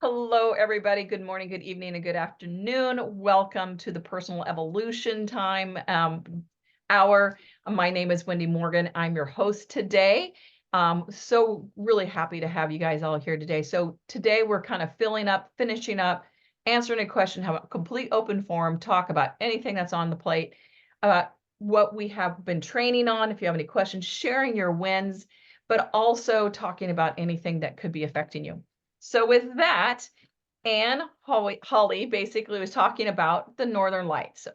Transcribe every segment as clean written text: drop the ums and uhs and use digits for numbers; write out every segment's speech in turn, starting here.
Hello, everybody. Good morning, good evening, and good afternoon. Welcome to the Personal Evolution Time hour. My name is Wendy Morgan. I'm your host today. So really happy to have you guys all here today. So today we're kind of finishing up, answering a question, have a complete open forum, talk about anything that's on the plate, about what we have been training on. If you have any questions, sharing your wins, but also talking about anything that could be affecting you. So with that, Anne Holly basically was talking about the Northern Lights,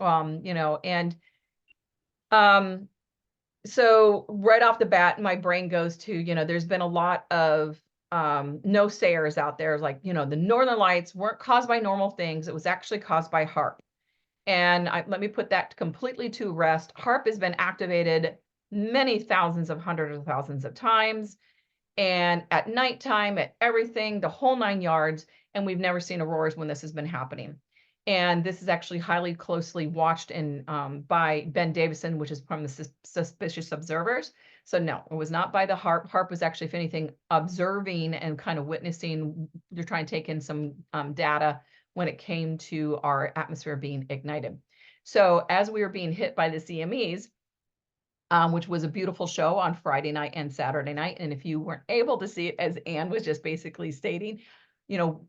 so right off the bat, my brain goes to, there's been a lot of no sayers out there, like, the Northern Lights weren't caused by normal things. It was actually caused by HAARP. And let me put that completely to rest. HAARP has been activated many thousands of hundreds of thousands of times, and at nighttime, at everything, the whole 9 yards, and we've never seen auroras when this has been happening. And this is actually highly closely watched by Ben Davison, which is from the Suspicious Observers. So no, it was not by the HAARP. HAARP was actually, if anything, observing and kind of witnessing. They're trying to take in some data when it came to our atmosphere being ignited. So as we were being hit by the CMEs, which was a beautiful show on Friday night and Saturday night. And if you weren't able to see it, as Anne was just basically stating, Anne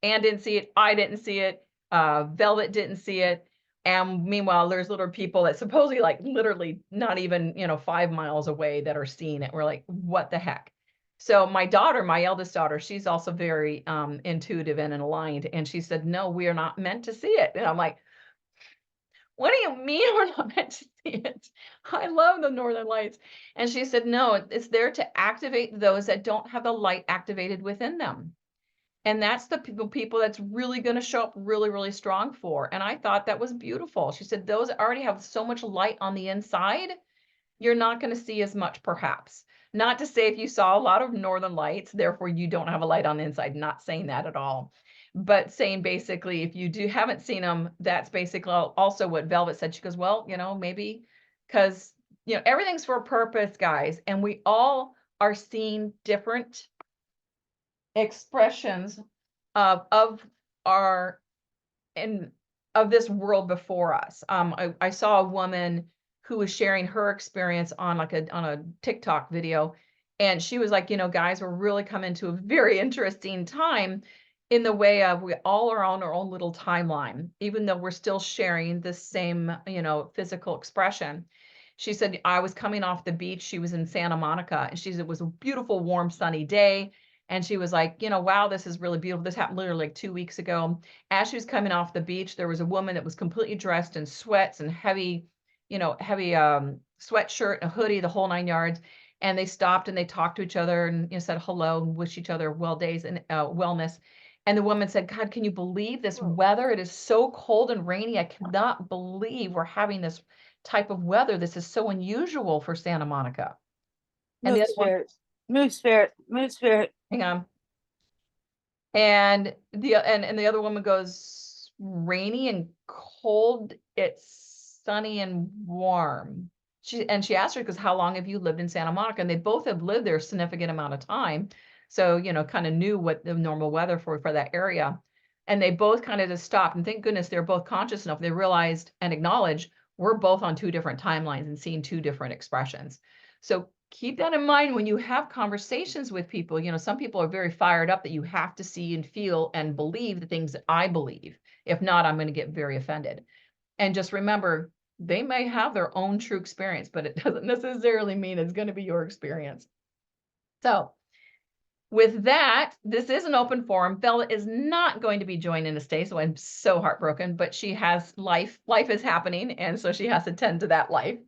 didn't see it, I didn't see it, Velvet didn't see it. And meanwhile, there's little people that supposedly like literally not even, 5 miles away that are seeing it. We're like, what the heck? So my daughter, my eldest daughter, she's also very intuitive and aligned. And she said, no, we are not meant to see it. And I'm like, what do you mean we're not meant to see it? I love the Northern Lights. And she said, no, it's there to activate those that don't have the light activated within them. And that's the people that's really going to show up really, really strong for. And I thought that was beautiful. She said, those already have so much light on the inside, you're not going to see as much, perhaps. Not to say if you saw a lot of Northern Lights, therefore you don't have a light on the inside, not saying that at all. But saying basically, if you haven't seen them, that's basically also what Velvet said. She goes, well, maybe because, everything's for a purpose, guys. And we all are seeing different expressions of our, and of this world before us. I saw a woman who was sharing her experience on a TikTok video. And she was like, guys, we're really coming to a very interesting time in the way of we all are on our own little timeline, even though we're still sharing the same, physical expression. She said, I was coming off the beach. She was in Santa Monica, and she said it was a beautiful, warm, sunny day. And she was like, wow, this is really beautiful. This happened literally like 2 weeks ago. As she was coming off the beach, there was a woman that was completely dressed in sweats and heavy sweatshirt, a hoodie, the whole 9 yards. And they stopped and they talked to each other and said hello and wished each other well days and wellness. And the woman said, God, can you believe this weather? It is so cold and rainy. I cannot believe we're having this type of weather. This is so unusual for Santa Monica. And the other one, Move spirit. hang on. And the other woman goes, rainy and cold. It's sunny and warm. She asked her, because how long have you lived in Santa Monica? And they both have lived there a significant amount of time. So, kind of knew what the normal weather for that area. And they both kind of just stopped. And thank goodness they're both conscious enough. They realized and acknowledged we're both on 2 different timelines and seeing 2 different expressions. So keep that in mind when you have conversations with people. Some people are very fired up that you have to see and feel and believe the things that I believe. If not, I'm going to get very offended. And just remember, they may have their own true experience, but it doesn't necessarily mean it's going to be your experience. So with that, this is an open forum. Bella is not going to be joining us today, so I'm so heartbroken, but she has life is happening, and so she has to tend to that life.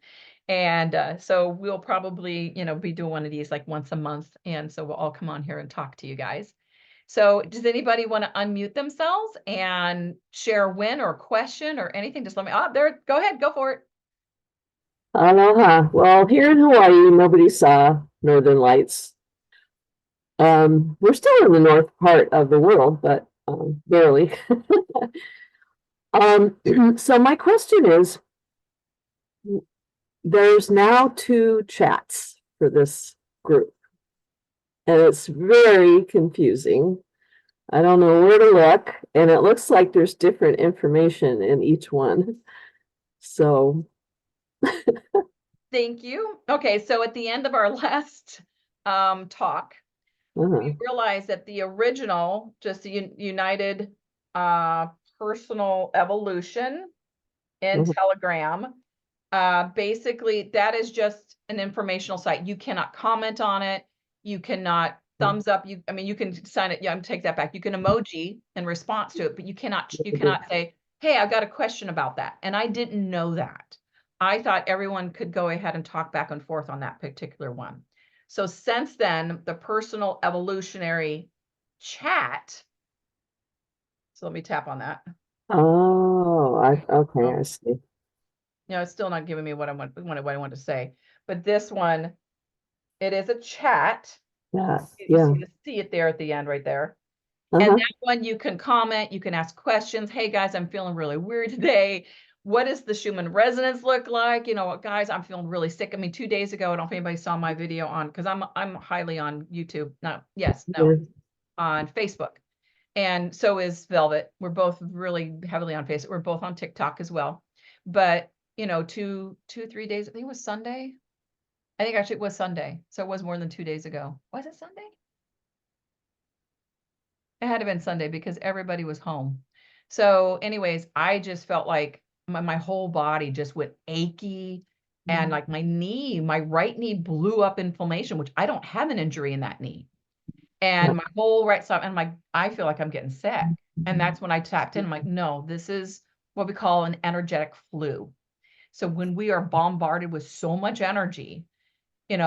And so we'll probably, be doing one of these like once a month. And so we'll all come on here and talk to you guys. So does anybody want to unmute themselves and share a win or question or anything? Just let me, there, go ahead, go for it. Aloha. Well, here in Hawaii, nobody saw Northern Lights. We're still in the north part of the world, but barely. So my question is, there's now 2 chats for this group, and it's very confusing. I don't know where to look, and it looks like there's different information in each one. So, Thank you. Okay, so at the end of our last talk, we uh-huh, realized that the original, just the United uh, Personal Evolution in uh-huh, Telegram, basically that is just an informational site. You cannot comment on it. You cannot thumbs up. I mean, you can sign it. Yeah, I'm take that back. You can emoji in response to it, but you cannot say, "Hey, I've got a question about that." And I didn't know that. I thought everyone could go ahead and talk back and forth on that particular one. So since then, the personal evolutionary chat. So let me tap on that. Oh, okay, Oh, I see. it's still not giving me what I want to say. But this one, it is a chat. Yeah, You yeah. see it there at the end right there. And Uh-huh. that one you can comment, you can ask questions. Hey guys, I'm feeling really weird today. What does the Schumann resonance look like? You know what, guys, I'm feeling really sick. I mean, 2 days ago, I don't know if anybody saw my video on, because I'm highly on YouTube. No, yes, no, Yeah. on Facebook. And so is Velvet. We're both really heavily on Facebook. We're both on TikTok as well. But 3 days, I think it was Sunday. I think actually it was Sunday. So it was more than 2 days ago. Was it Sunday? It had to have been Sunday because everybody was home. So anyways, I just felt like my whole body just went achy, and like my right knee blew up inflammation, which I don't have an injury in that knee. And my whole right side, and I feel like I'm getting sick. And that's when I tapped in. I'm like, no, this is what we call an energetic flu. So when we are bombarded with so much energy, it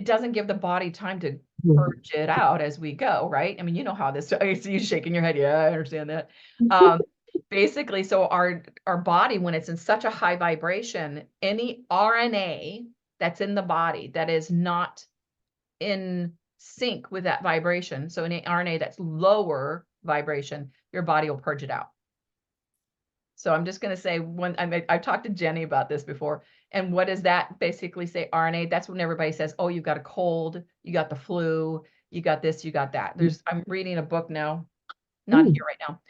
doesn't give the body time to purge it out as we go, right? I mean, you know how this, I see you shaking your head. Yeah, I understand that. Um, Basically, so our body, when it's in such a high vibration, any RNA that's in the body that is not in sync with that vibration, so any RNA that's lower vibration, your body will purge it out. So I'm just going to say, when I've talked to Jenny about this before, and what does that basically say? RNA. That's when everybody says, "Oh, you've got a cold, you got the flu, you got this, you got that." I'm reading a book now, not Mm. here right now.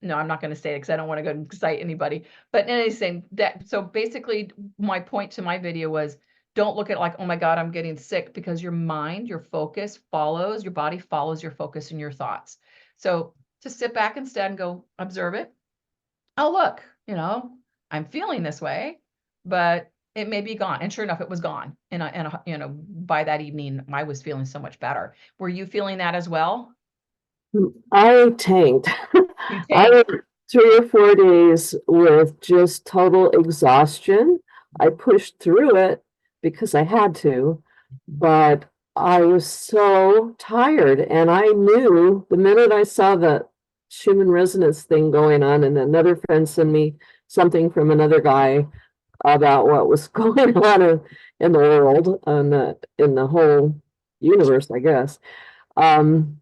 No, I'm not going to say it because I don't want to go and excite anybody. But anything that, so basically, my point to my video was, don't look at it like, "Oh my God, I'm getting sick," because your mind, your focus follows, your body follows your focus and your thoughts. So to sit back instead and go observe it. Oh, look, I'm feeling this way, but it may be gone. And sure enough, it was gone. By that evening, I was feeling so much better. Were you feeling that as well? I tanked. You I tanked. went 3 or 4 days with just total exhaustion. I pushed through it because I had to, but I was so tired. And I knew the minute I saw the Schumann resonance thing going on, and another friend sent me something from another guy about what was going on in the world and in the whole universe, I guess. Um,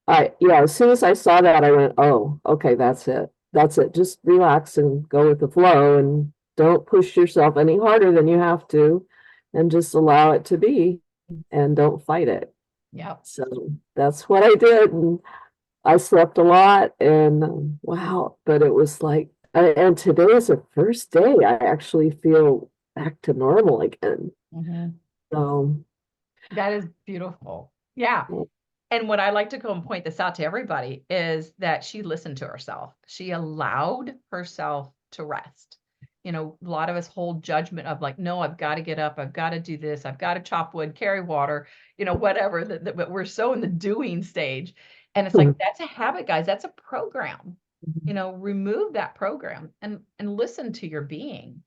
yeah, as soon as I saw that, I went, oh, okay, that's it. That's it. Just relax and go with the flow and don't push yourself any harder than you have to, and just allow it to be and don't fight it. Yep. So that's what I did. And I slept a lot, and wow, but it was like, and today is the first day I actually feel back to normal again. Mhm. So, That is beautiful. Yeah. And what I like to go and point this out to everybody is that she listened to herself. She allowed herself to rest. A lot of us hold judgment of like, no, I've got to get up. I've got to do this. I've got to chop wood, carry water, whatever, but we're so in the doing stage. And it's like, that's a habit, guys. That's a program. Remove that program and listen to your being.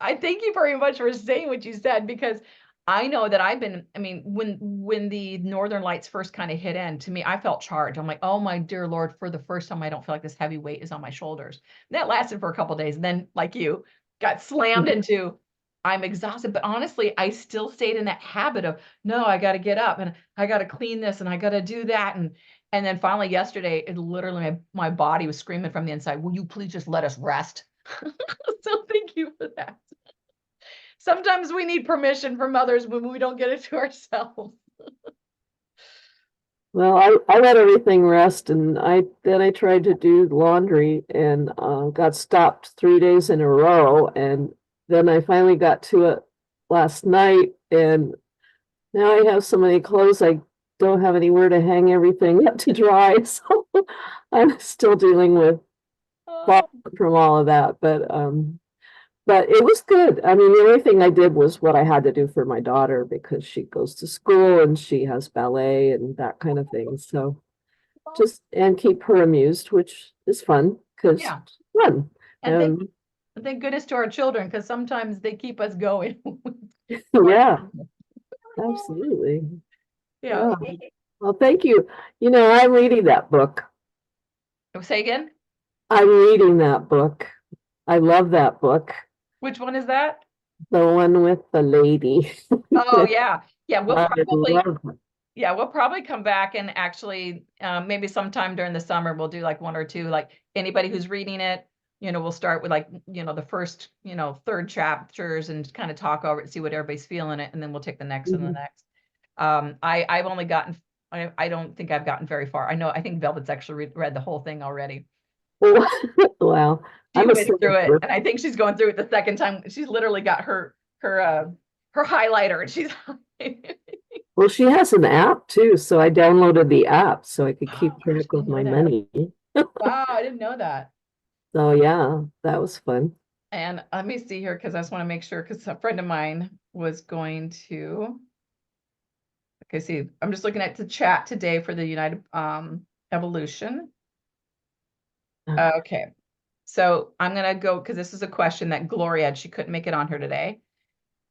I thank you very much for saying what you said, because I know that I mean, when the Northern Lights first kind of hit in, to me, I felt charged. I'm like, oh my dear Lord, for the first time, I don't feel like this heavy weight is on my shoulders. And that lasted for a couple of days. And then, like you, got slammed into, I'm exhausted. But honestly, I still stayed in that habit of, no, I got to get up and I got to clean this and I got to do that. And then finally yesterday, it literally, my body was screaming from the inside, will you please just let us rest? So thank you for that. Sometimes we need permission from others when we don't get it to ourselves. Well, I let everything rest and then I tried to do laundry and got stopped 3 days in a row. And then I finally got to it last night and now I have so many clothes I don't have anywhere to hang everything up to dry. So I'm still dealing with fallout Oh, from all of that. But it was good. I mean, the only thing I did was what I had to do for my daughter because she goes to school and she has ballet and that kind of thing. So just and keep her amused, which is fun because yeah. fun. And Um, thank goodness to our children, because sometimes they keep us going. yeah, absolutely. Yeah. Yeah. Well, thank you. You know, I'm reading that book. Say again? I'm reading that book. I love that book. Which one is that? The one with the lady. Oh, yeah. Yeah, I love it. we'll probably come back and actually, maybe sometime during the summer, we'll do like one or two, like anybody who's reading it, we'll start with like, the first, third chapters and kind of talk over it, see what everybody's feeling it, and then we'll take the next and the Mhm. next. I've only gotten, I don't think I've gotten very far. I think Velvet's actually read the whole thing already. Well, wow. She I'm a went sucker through it, for and I think she's going through it the second time. She's literally got her highlighter, and she's well, she has an app too, so I downloaded the app so I could keep oh gosh, track I of didn't know my that. money. Wow, I didn't know that. So yeah, that was fun. And let me see here because I just want to make sure, because a friend of mine was going to. Okay, see, I'm just looking at the chat today for the United Evolution. Okay, so I'm gonna go because this is a question that Gloria had. She couldn't make it on here today.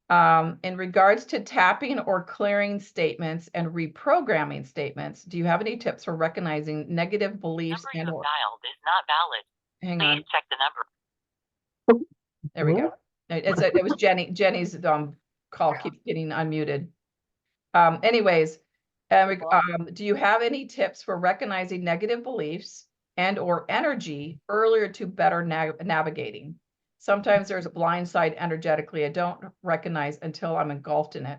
In regards to tapping or clearing statements and reprogramming statements, do you have any tips for recognizing negative beliefs Number you and have or dialed is not valid. hang Please on, check the number. there we go. What? It was Jenny's call keeps getting unmuted. Anyways, do you have any tips for recognizing negative beliefs and or energy earlier to better navigating? Sometimes there's a blind side energetically I don't recognize until I'm engulfed in it.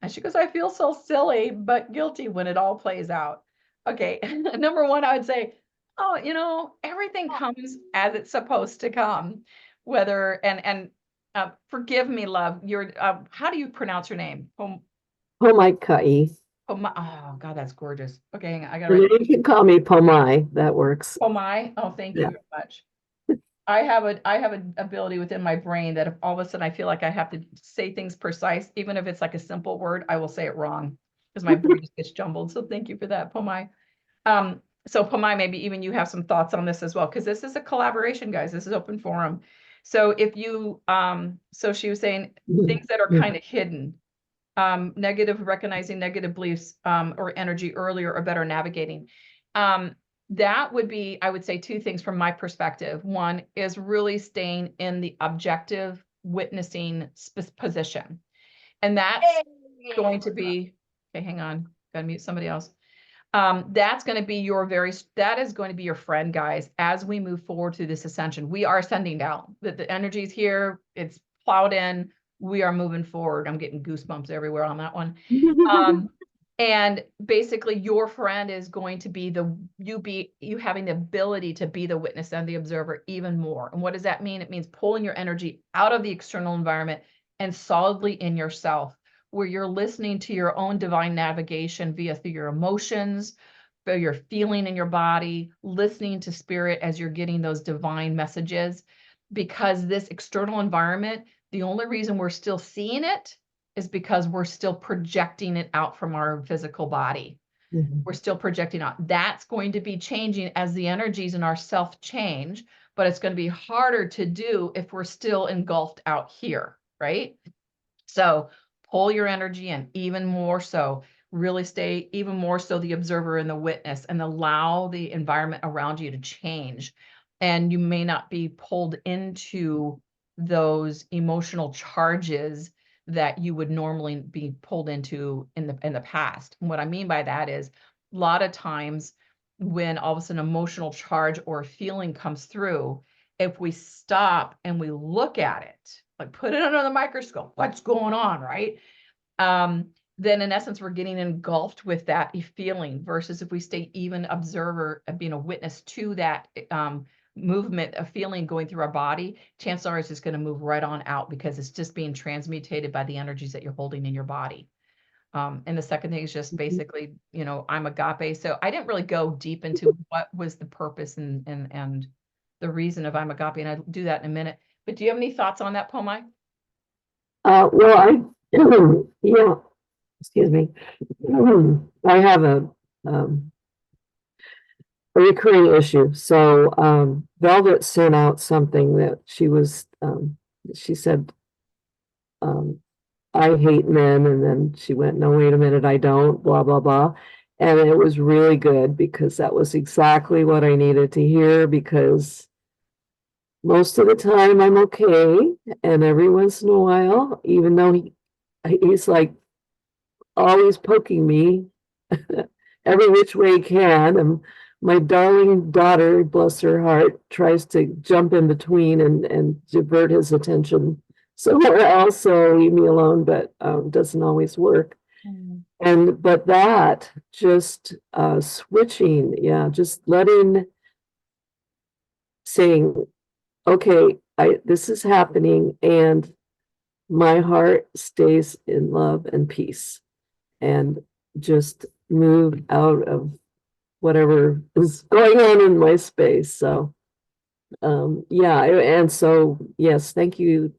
And she goes, I feel so silly, but guilty when it all plays out. Okay, number one, I would say, oh, everything comes as it's supposed to come. Whether and forgive me, love. How do you pronounce your name? Pomai. Oh God, that's gorgeous. Okay, hang on, I gotta And write you can call me Pomai. That works. Pomai. Oh, thank you Yeah. very much. I have an ability within my brain that if all of a sudden I feel like I have to say things precise, even if it's like a simple word, I will say it wrong because my brain just gets jumbled. So thank you for that, Pomai. So Pomai, maybe even you have some thoughts on this as well, because this is a collaboration, guys. This is open forum. So if you, so she was saying things that are kind of hidden, recognizing negative beliefs, or energy earlier or better navigating. That would be, I would say, two things from my perspective. One is really staying in the objective witnessing position. And that's going to be, okay, hang on, gotta mute somebody else. That's going to be that is going to be your friend, guys, as we move forward through this ascension. We are ascending down. The energy is here. It's plowed in. We are moving forward. I'm getting goosebumps everywhere on that one. And basically your friend is going to be you having the ability to be the witness and the observer even more. And what does that mean? It means pulling your energy out of the external environment and solidly in yourself, where you're listening to your own divine navigation through your emotions, through your feeling in your body, listening to spirit as you're getting those divine messages. Because this external environment, the only reason we're still seeing it is because we're still projecting it out from our physical body. We're still projecting out. That's going to be changing as the energies in our self change, but it's going to be harder to do if we're still engulfed out here, right? So pull your energy in even more so, really stay even more so the observer and the witness, and allow the environment around you to change. And you may not be pulled into those emotional charges that you would normally be pulled into in the past. And what I mean by that is a lot of times when all of a sudden emotional charge or feeling comes through, if we stop and we look at it, like put it under the microscope, what's going on, right? then in essence, we're getting engulfed with that feeling versus if we stay even observer of being a witness to that movement of feeling going through our body, chances are it's just going to move right on out because it's just being transmutated by the energies that you're holding in your body. And the second thing is just basically, I'm agape. So I didn't really go deep into what was the purpose and the reason of I'm agape, and I'll do that in a minute. But do you have any thoughts on that, Pomai? Well, yeah, excuse me. I have a recurring issue. So, Velvet sent out something that she said, I hate men. And then she went, no, wait a minute, I don't, blah, blah, blah. And it was really good because that was exactly what I needed to hear, because most of the time I'm okay. And every once in a while, even though he's like always poking me every which way he can, and my darling daughter, bless her heart, tries to jump in between and divert his attention somewhere else, so leave me alone, but doesn't always work. But that just switching, just saying, okay, this is happening, and my heart stays in love and peace, and just move out of whatever is going on in my space. So, and so, yes, thank you,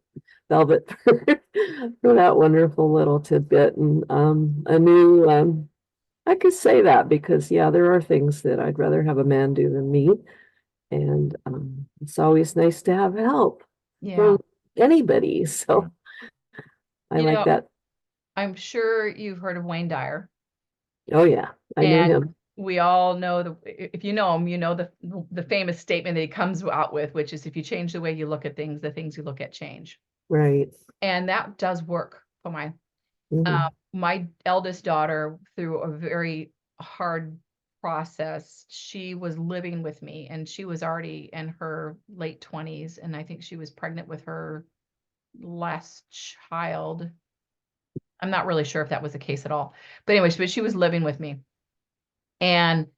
Velvet, for that wonderful little tidbit. And I could say that because, there are things that I'd rather have a man do than me. And it's always nice to have help from anybody. So I like that. I'm sure you've heard of Wayne Dyer. Oh, yeah, I knew him. We all know if you know him, you know the famous statement that he comes out with, which is, if you change the way you look at things, the things you look at change. Right. And that does work for my eldest daughter, through a very hard process. She was living with me, and she was already in her late 20s, and I think she was pregnant with her last child. I'm not really sure if that was the case at all, but anyways, she was living with me. And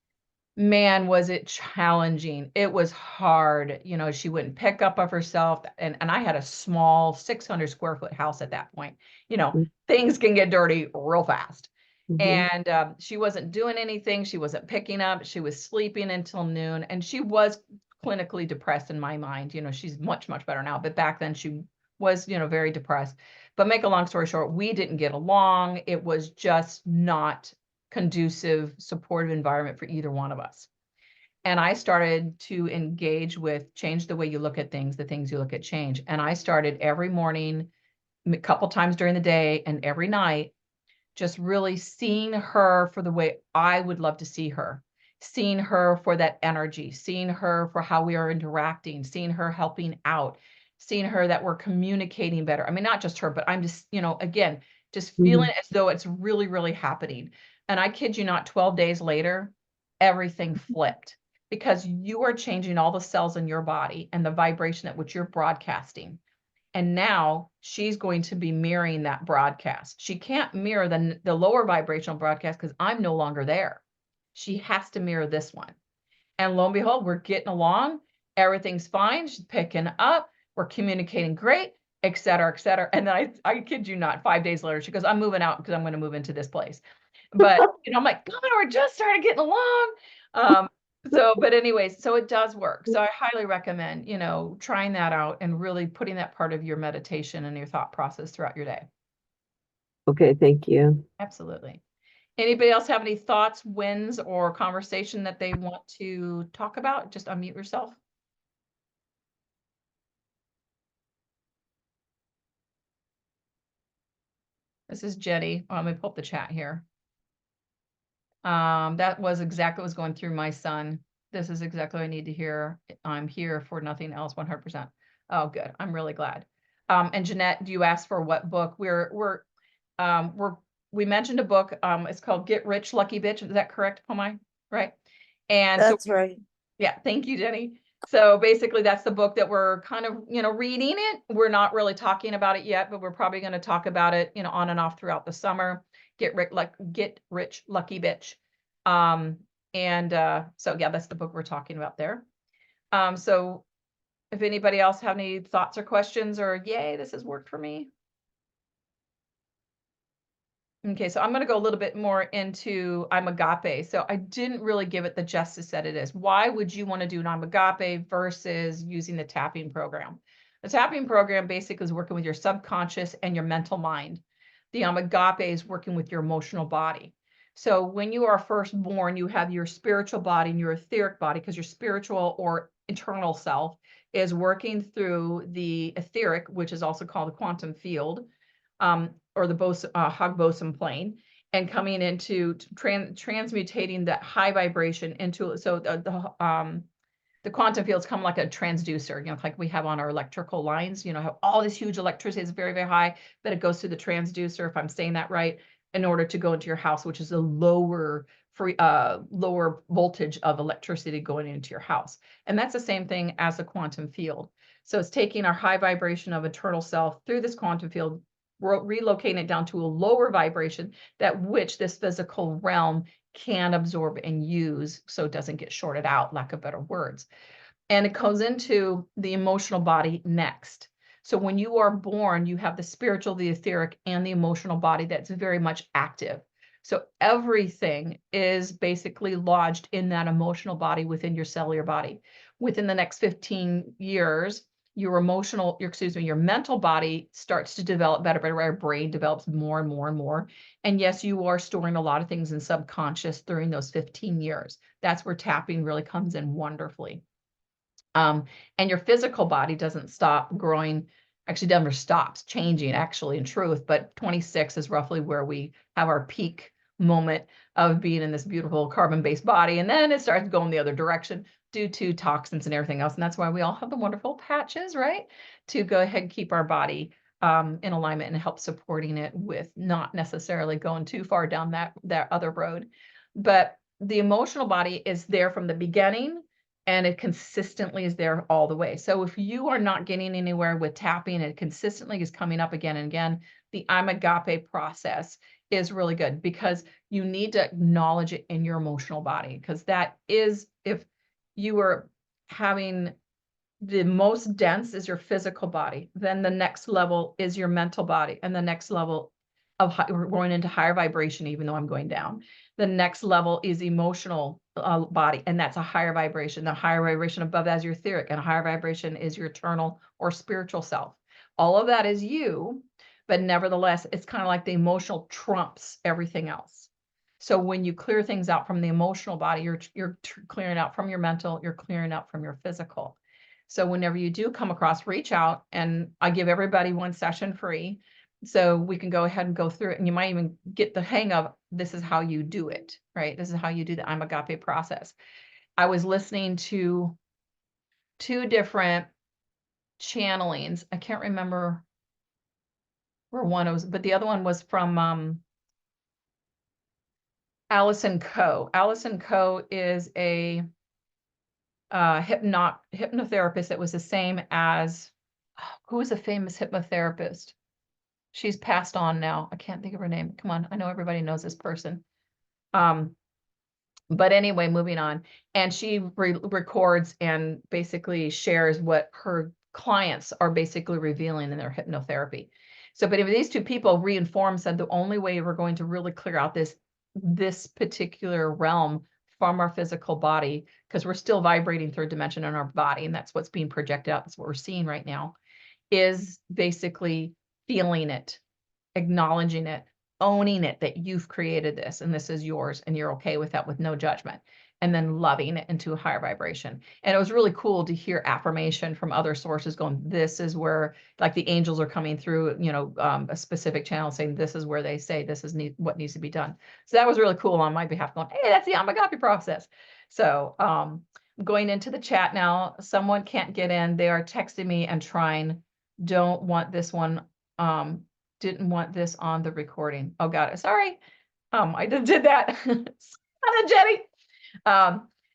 man, was it challenging. It was hard. She wouldn't pick up of herself. And I had a small 600 square foot house at that point. Things can get dirty real fast. And she wasn't doing anything. She wasn't picking up. She was sleeping until noon. And she was clinically depressed in my mind. She's much, much better now. But back then she was, very depressed. But make a long story short, we didn't get along. It was just not conducive, supportive environment for either one of us. And I started to engage with change the way you look at things, the things you look at change. And I started every morning, a couple times during the day, and every night, just really seeing her for the way I would love to see her, seeing her for that energy, seeing her for how we are interacting, seeing her helping out, seeing her that we're communicating better. I mean, not just her, but I'm just, again, just feeling as though it's really, really happening. And I kid you not, 12 days later, everything flipped, because you are changing all the cells in your body and the vibration at which you're broadcasting. And now she's going to be mirroring that broadcast. She can't mirror the lower vibrational broadcast because I'm no longer there. She has to mirror this one. And lo and behold, we're getting along. Everything's fine. She's picking up. We're communicating great, et cetera, et cetera. And then I kid you not, 5 days later, she goes, I'm moving out because I'm going to move into this place. But, I'm like, God, we're just started getting along. But anyways, so it does work. So I highly recommend, trying that out and really putting that part of your meditation and your thought process throughout your day. Okay, thank you. Absolutely. Anybody else have any thoughts, wins, or conversation that they want to talk about? Just unmute yourself. This is Jenny. Let me pull up the chat here. That was exactly what was going through my son. This is exactly what I need to hear. I'm here for nothing else, 100%. Oh, good. I'm really glad. And Jeanette, do you ask for what book? We mentioned a book. It's called Get Rich, Lucky Bitch. Is that correct, Pomai? Right? And that's right. Yeah. Thank you, Jenny. So basically that's the book that we're kind of, reading it. We're not really talking about it yet, but we're probably going to talk about it, on and off throughout the summer. Get Rich Lucky Bitch. So yeah, that's the book we're talking about there. So if anybody else have any thoughts or questions, or yay, this has worked for me. Okay, so I'm going to go a little bit more into I'm Agape. So I didn't really give it the justice that it is. Why would you want to do an I'm Agape versus using the tapping program? The tapping program basically is working with your subconscious and your mental mind. The I'm Agape is working with your emotional body. So when you are first born, you have your spiritual body and your etheric body, because your spiritual or internal self is working through the etheric, which is also called the quantum field, or the Higgs boson plane, and coming into transmutating that high vibration into, so the quantum fields come like a transducer, like we have on our electrical lines, have all this huge electricity is very, very high, but it goes through the transducer, if I'm saying that right, in order to go into your house, which is a lower voltage of electricity going into your house. And that's the same thing as a quantum field. So it's taking our high vibration of eternal self through this quantum field, relocating it down to a lower vibration that which this physical realm can absorb and use, so it doesn't get shorted out, lack of better words. And it goes into the emotional body next. So when you are born, you have the spiritual, the etheric, and the emotional body that's very much active. So everything is basically lodged in that emotional body within your cellular body. Within the next 15 years, your mental body starts to develop better, our brain develops more and more and more. And yes, you are storing a lot of things in subconscious during those 15 years. That's where tapping really comes in wonderfully. And your physical body doesn't stop growing, actually never stops changing, actually, in truth, but 26 is roughly where we have our peak moment of being in this beautiful carbon-based body, and then it starts going the other direction due to toxins and everything else. And that's why we all have the wonderful patches, right? To go ahead and keep our body in alignment and help supporting it with not necessarily going too far down that other road. But the emotional body is there from the beginning, and it consistently is there all the way. So if you are not getting anywhere with tapping, it consistently is coming up again and again, the I'm Agape process is really good, because you need to acknowledge it in your emotional body, because that is, if you are having the most dense is your physical body, then the next level is your mental body, and the next level of we're going into higher vibration, even though I'm going down. The next level is emotional body, and that's a higher vibration. The higher vibration above that is your etheric, and a higher vibration is your eternal or spiritual self. All of that is you, but nevertheless, it's kind of like the emotional trumps everything else. So when you clear things out from the emotional body, you're clearing out from your mental, you're clearing out from your physical. So whenever you do come across, reach out, and I give everybody one session free. So we can go ahead and go through it, and you might even get the hang of, this is how you do it, right? This is how you do the I'm Agape process. I was listening to 2 different channelings. I can't remember where one was, but the other one was from Allison Coe. Allison Coe is a hypnotherapist that was the same as, who is a famous hypnotherapist? She's passed on now. I can't think of her name. Come on, I know everybody knows this person. But anyway, moving on. And she records and basically shares what her clients are basically revealing in their hypnotherapy. So, but if these 2 people reinformed, said the only way we're going to really clear out this particular realm from our physical body, because we're still vibrating 3rd dimension in our body, and that's what's being projected out. That's what we're seeing right now, is basically feeling it, acknowledging it, owning it, that you've created this and this is yours and you're okay with that, with no judgment, and then loving it into a higher vibration. And it was really cool to hear affirmation from other sources going, this is where, like, the angels are coming through, a specific channel saying, this is where they say this is what needs to be done. So that was really cool on my behalf, going, hey, that's the I'm Agape process. So going into the chat now, someone can't get in. They are texting me and trying, don't want this one, didn't want this on the recording. Oh, got it. Sorry. I just did that. Jenny.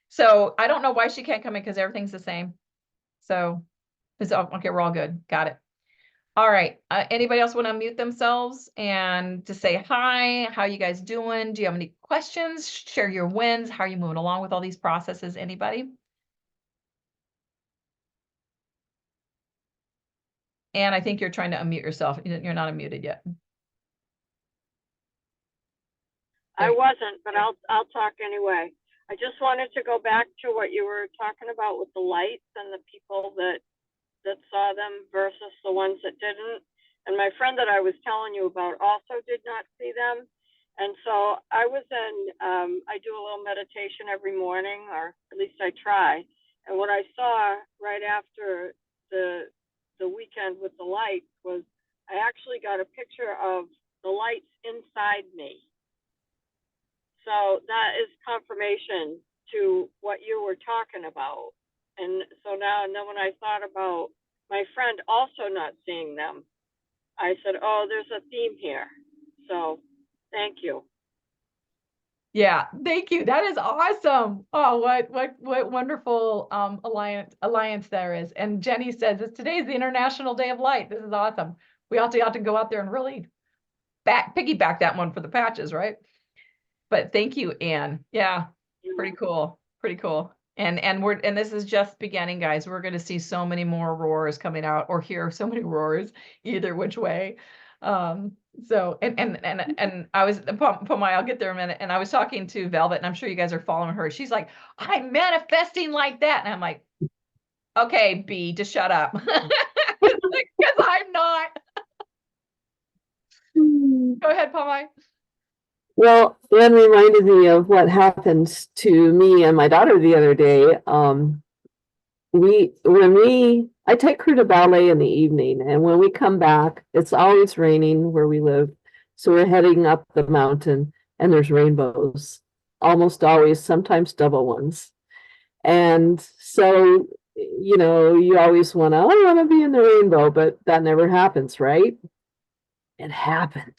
So I don't know why she can't come in, because everything's the same. So it's okay. We're all good. Got it. All right. Anybody else want to unmute themselves and to say hi? How you guys doing? Do you have any questions? Share your wins. How are you moving along with all these processes? Anybody? And I think you're trying to unmute yourself. You're not unmuted yet. I wasn't, but I'll talk anyway. I just wanted to go back to what you were talking about with the lights and the people that saw them versus the ones that didn't. And my friend that I was telling you about also did not see them. And so I was I do a little meditation every morning, or at least I try. And what I saw right after the weekend with the lights was I actually got a picture of the lights inside me. So that is confirmation to what you were talking about. And so now, and then when I thought about my friend also not seeing them, I said, oh, there's a theme here. So thank you. Yeah, thank you. That is awesome. Oh, what wonderful alliance there is. And Jenny says today's the International Day of Light. This is awesome. We ought to go out there and really piggyback that one for the patches, right? But thank you, Anne. Yeah, pretty cool. Pretty cool. And this is just beginning, guys. We're going to see so many more roars coming out, or hear so many roars either which way. So and I was Pomai, I'll get there in a minute. And I was talking to Velvet, and I'm sure you guys are following her. She's like, I'm manifesting like that. And I'm like, okay, B, just shut up. Because I'm not. Go ahead, Pomai. Well, Anne reminded me of what happened to me and my daughter the other day. I take her to ballet in the evening, and when we come back, it's always raining where we live. So we're heading up the mountain, and there's rainbows, almost always, sometimes double ones. And so, you always want to, I want to be in the rainbow, but that never happens, right? It happened.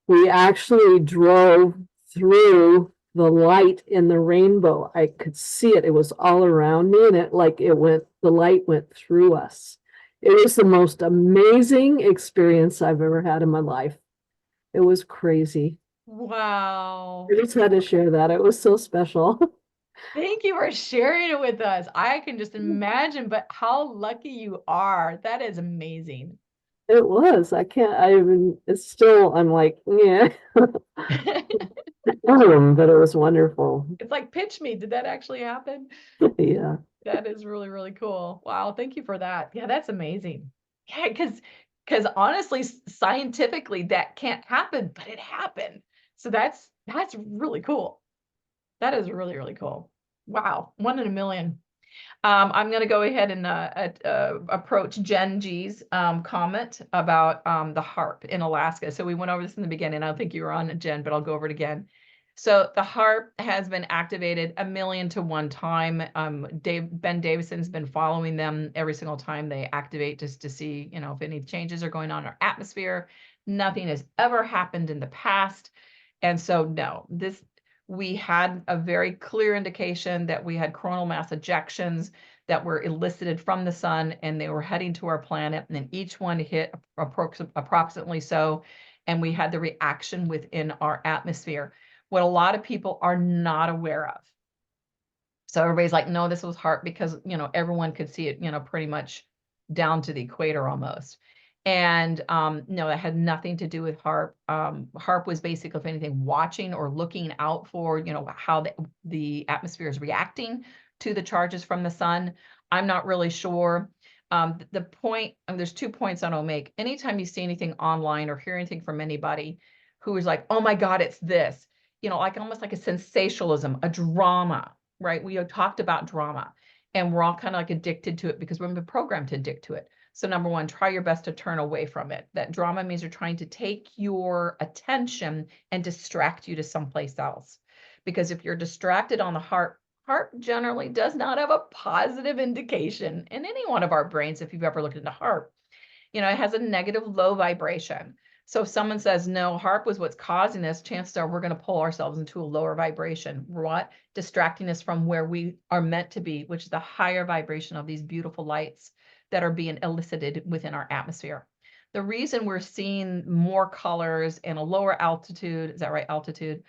We actually drove through the light in the rainbow. I could see it. It was all around me, and the light went through us. It was the most amazing experience I've ever had in my life. It was crazy. Wow. I just had to share that. It was so special. Thank you for sharing it with us. I can just imagine, but how lucky you are. That is amazing. It was. I'm like, yeah. But it was wonderful. It's like pitch me. Did that actually happen? Yeah. That is really, really cool. Wow. Thank you for that. Yeah, that's amazing. Yeah, because honestly, scientifically, that can't happen, but it happened. So that's really cool. That is really, really cool. Wow. 1 in a million. I'm going to go ahead and approach Jen G's comment about the HAARP in Alaska. So we went over this in the beginning. I don't think you were on, Jen, but I'll go over it again. So the HAARP has been activated 1,000,000 to 1 time. Ben Davison's been following them every single time they activate, just to see, if any changes are going on in our atmosphere. Nothing has ever happened in the past. And so, no, we had a very clear indication that we had coronal mass ejections that were elicited from the sun, and they were heading to our planet, and then each one hit approximately so, and we had the reaction within our atmosphere. What a lot of people are not aware of. So everybody's like, no, this was HAARP because, everyone could see it, pretty much down to the equator almost. And no, that had nothing to do with HAARP. HAARP was basically, if anything, watching or looking out for, how the atmosphere is reacting to the charges from the sun. I'm not really sure. The point, there's 2 points I'll make. Anytime you see anything online or hear anything from anybody who is like, oh my God, it's this, like almost like a sensationalism, a drama, right? We talked about drama, and we're all kind of like addicted to it because we've been programmed to addict to it. So number one, try your best to turn away from it. That drama means you're trying to take your attention and distract you to someplace else. Because if you're distracted on the HAARP generally does not have a positive indication in any one of our brains. If you've ever looked into HAARP, it has a negative low vibration. So if someone says, no, HAARP was what's causing this, chances are we're going to pull ourselves into a lower vibration. What? Distracting us from where we are meant to be, which is the higher vibration of these beautiful lights that are being elicited within our atmosphere. The reason we're seeing more colors in a lower altitude, is that right? Altitude,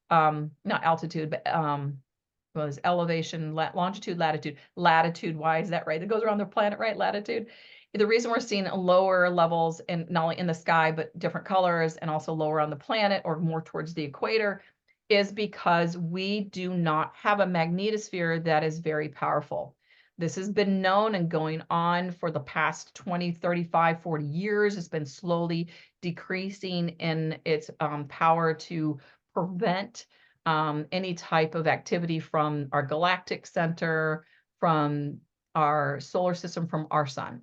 not altitude, but was elevation, longitude, latitude wise, is that right? That goes around the planet, right? Latitude. The reason we're seeing lower levels in not only in the sky, but different colors and also lower on the planet or more towards the equator is because we do not have a magnetosphere that is very powerful. This has been known and going on for the past 20, 35, 40 years. It's been slowly decreasing in its power to prevent any type of activity from our galactic center, from our solar system, from our sun.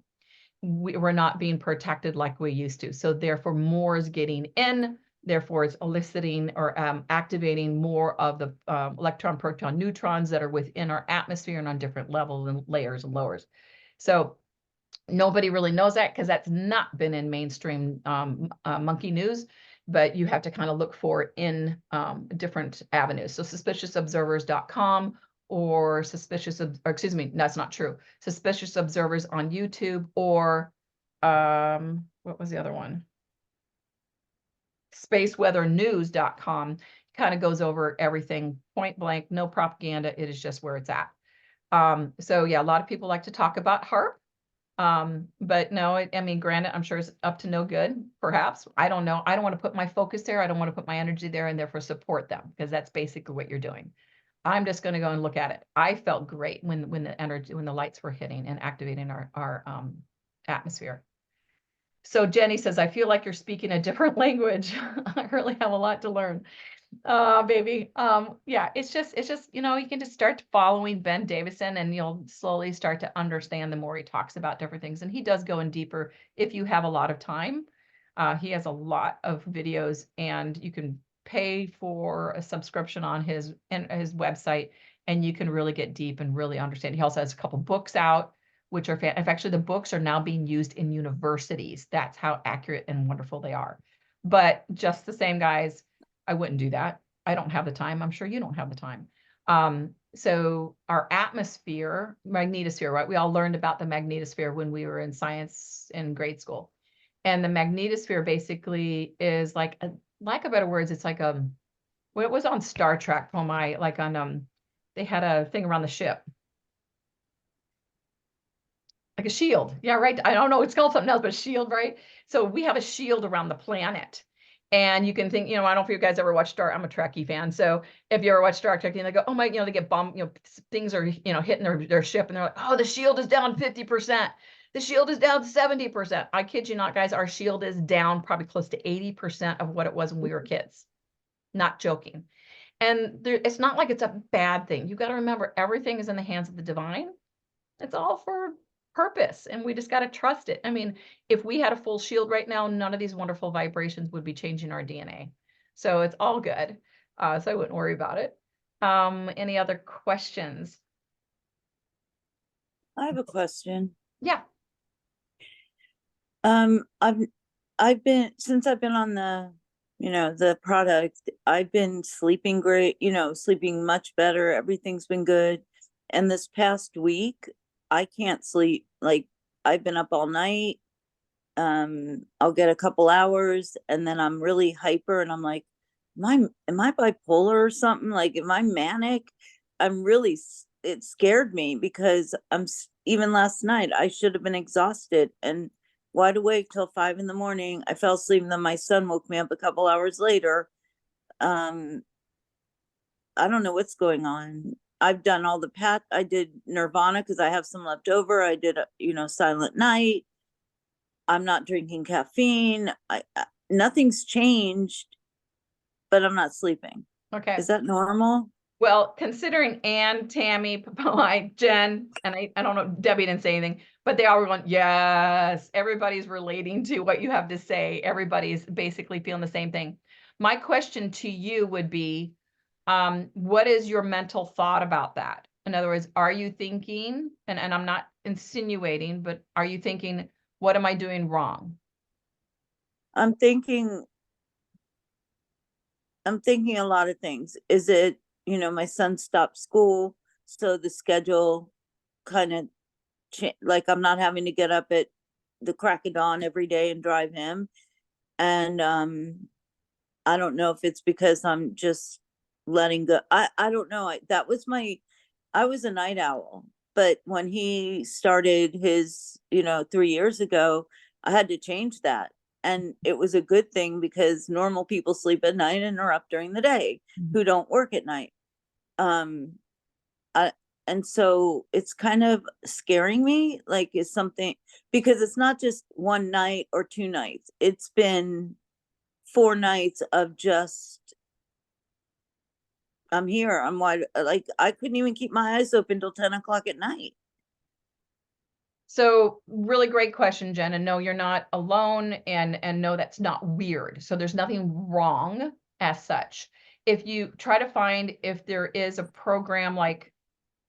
We're not being protected like we used to. So therefore more is getting in, therefore it's eliciting or activating more of the electron, proton, neutrons that are within our atmosphere and on different levels and layers and lowers. So nobody really knows that because that's not been in mainstream monkey news, but you have to kind of look for it in different avenues. So suspiciousobservers.com or excuse me, that's not true. Suspicious Observers on YouTube or what was the other one? Spaceweathernews.com kind of goes over everything point blank, no propaganda. It is just where it's at. So yeah, a lot of people like to talk about HAARP. But no, I mean, granted, I'm sure it's up to no good, perhaps. I don't know. I don't want to put my focus there. I don't want to put my energy there and therefore support them because that's basically what you're doing. I'm just going to go and look at it. I felt great when the lights were hitting and activating our atmosphere. So Jenny says, I feel like you're speaking a different language. I really have a lot to learn. Baby. Yeah, it's just, you know, you can just start following Ben Davison and you'll slowly start to understand the more he talks about different things. And he does go in deeper if you have a lot of time. He has a lot of videos and you can pay for a subscription on his website and you can really get deep and really understand. He also has a couple books out, which are, if actually the books are now being used in universities. That's how accurate and wonderful they are. But just the same, guys, I wouldn't do that. I don't have the time. I'm sure you don't have the time. So our atmosphere, magnetosphere, right? We all learned about the magnetosphere when we were in science in grade school. And the magnetosphere basically is like a better words, it's like well, it was on Star Trek, oh my, like on they had a thing around the ship. Like a shield. Yeah, right. I don't know, it's called something else, but shield, right? So we have a shield around the planet. And you can think, you know, I don't know if you guys ever watched I'm a Trekkie fan. So if you ever watch Star Trek and they go, oh my, you know, they get bombed, you know, things are, you know, hitting their ship and they're like, oh, the shield is down 50%. The shield is down 70%. I kid you not, guys, our shield is down probably close to 80% of what it was when we were kids. Not joking. And it's not like it's a bad thing. You got to remember, everything is in the hands of the divine. It's all for purpose and we just got to trust it. I mean, if we had a full shield right now, none of these wonderful vibrations would be changing our DNA. So it's all good. So I wouldn't worry about it. Any other questions? I have a question. Yeah. I've been, since I've been on the, you know, the product, I've been sleeping great, you know, sleeping much better. Everything's been good. And this past week, I can't sleep. Like, I've been up all night. I'll get a couple hours and then I'm really hyper and I'm like, am I bipolar or something? Like, am I manic? It scared me because even last night I should have been exhausted and wide awake till 5 a.m. I fell asleep and then my son woke me up a couple hours later. I don't know what's going on. I've done all I did Nirvana because I have some left over. I did, you know, Silent Night. I'm not drinking caffeine. Nothing's changed, but I'm not sleeping. Okay. Is that normal? Well, considering Ann, Tammy, Papai, Jen, and I don't know, Debbie didn't say anything, but they all were going, yes, everybody's relating to what you have to say. Everybody's basically feeling the same thing. My question to you would be, what is your mental thought about that? In other words, are you thinking, and I'm not insinuating, but are you thinking, what am I doing wrong? I'm thinking a lot of things. Is it, you know, my son stopped school, so the schedule kind of like I'm not having to get up at the crack of dawn every day and drive him. And I don't know if it's because I'm just letting go. I don't know. I was a night owl, but when he started his, 3 years ago, I had to change that. And it was a good thing because normal people sleep at night and are up during the day who don't work at night. I, and so it's kind of scaring me, like is something, because it's not just one night or 2 nights. It's been 4 nights of just, I'm here, I'm wide, like I couldn't even keep my eyes open till 10 o'clock at night. So really great question, Jen. And no, you're not alone, and no, that's not weird. So there's nothing wrong as such. If you try to find if there is a program like,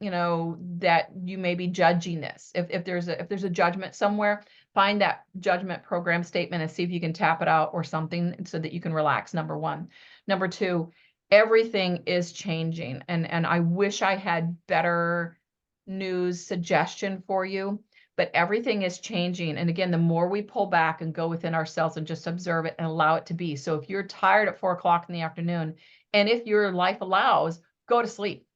that you may be judging this, if there's a judgment somewhere, find that judgment program statement and see if you can tap it out or something so that you can relax, number one. Number two, everything is changing, and I wish I had better news suggestion for you. But everything is changing. And again, the more we pull back and go within ourselves and just observe it and allow it to be. So if you're tired at 4 o'clock in the afternoon, and if your life allows, go to sleep.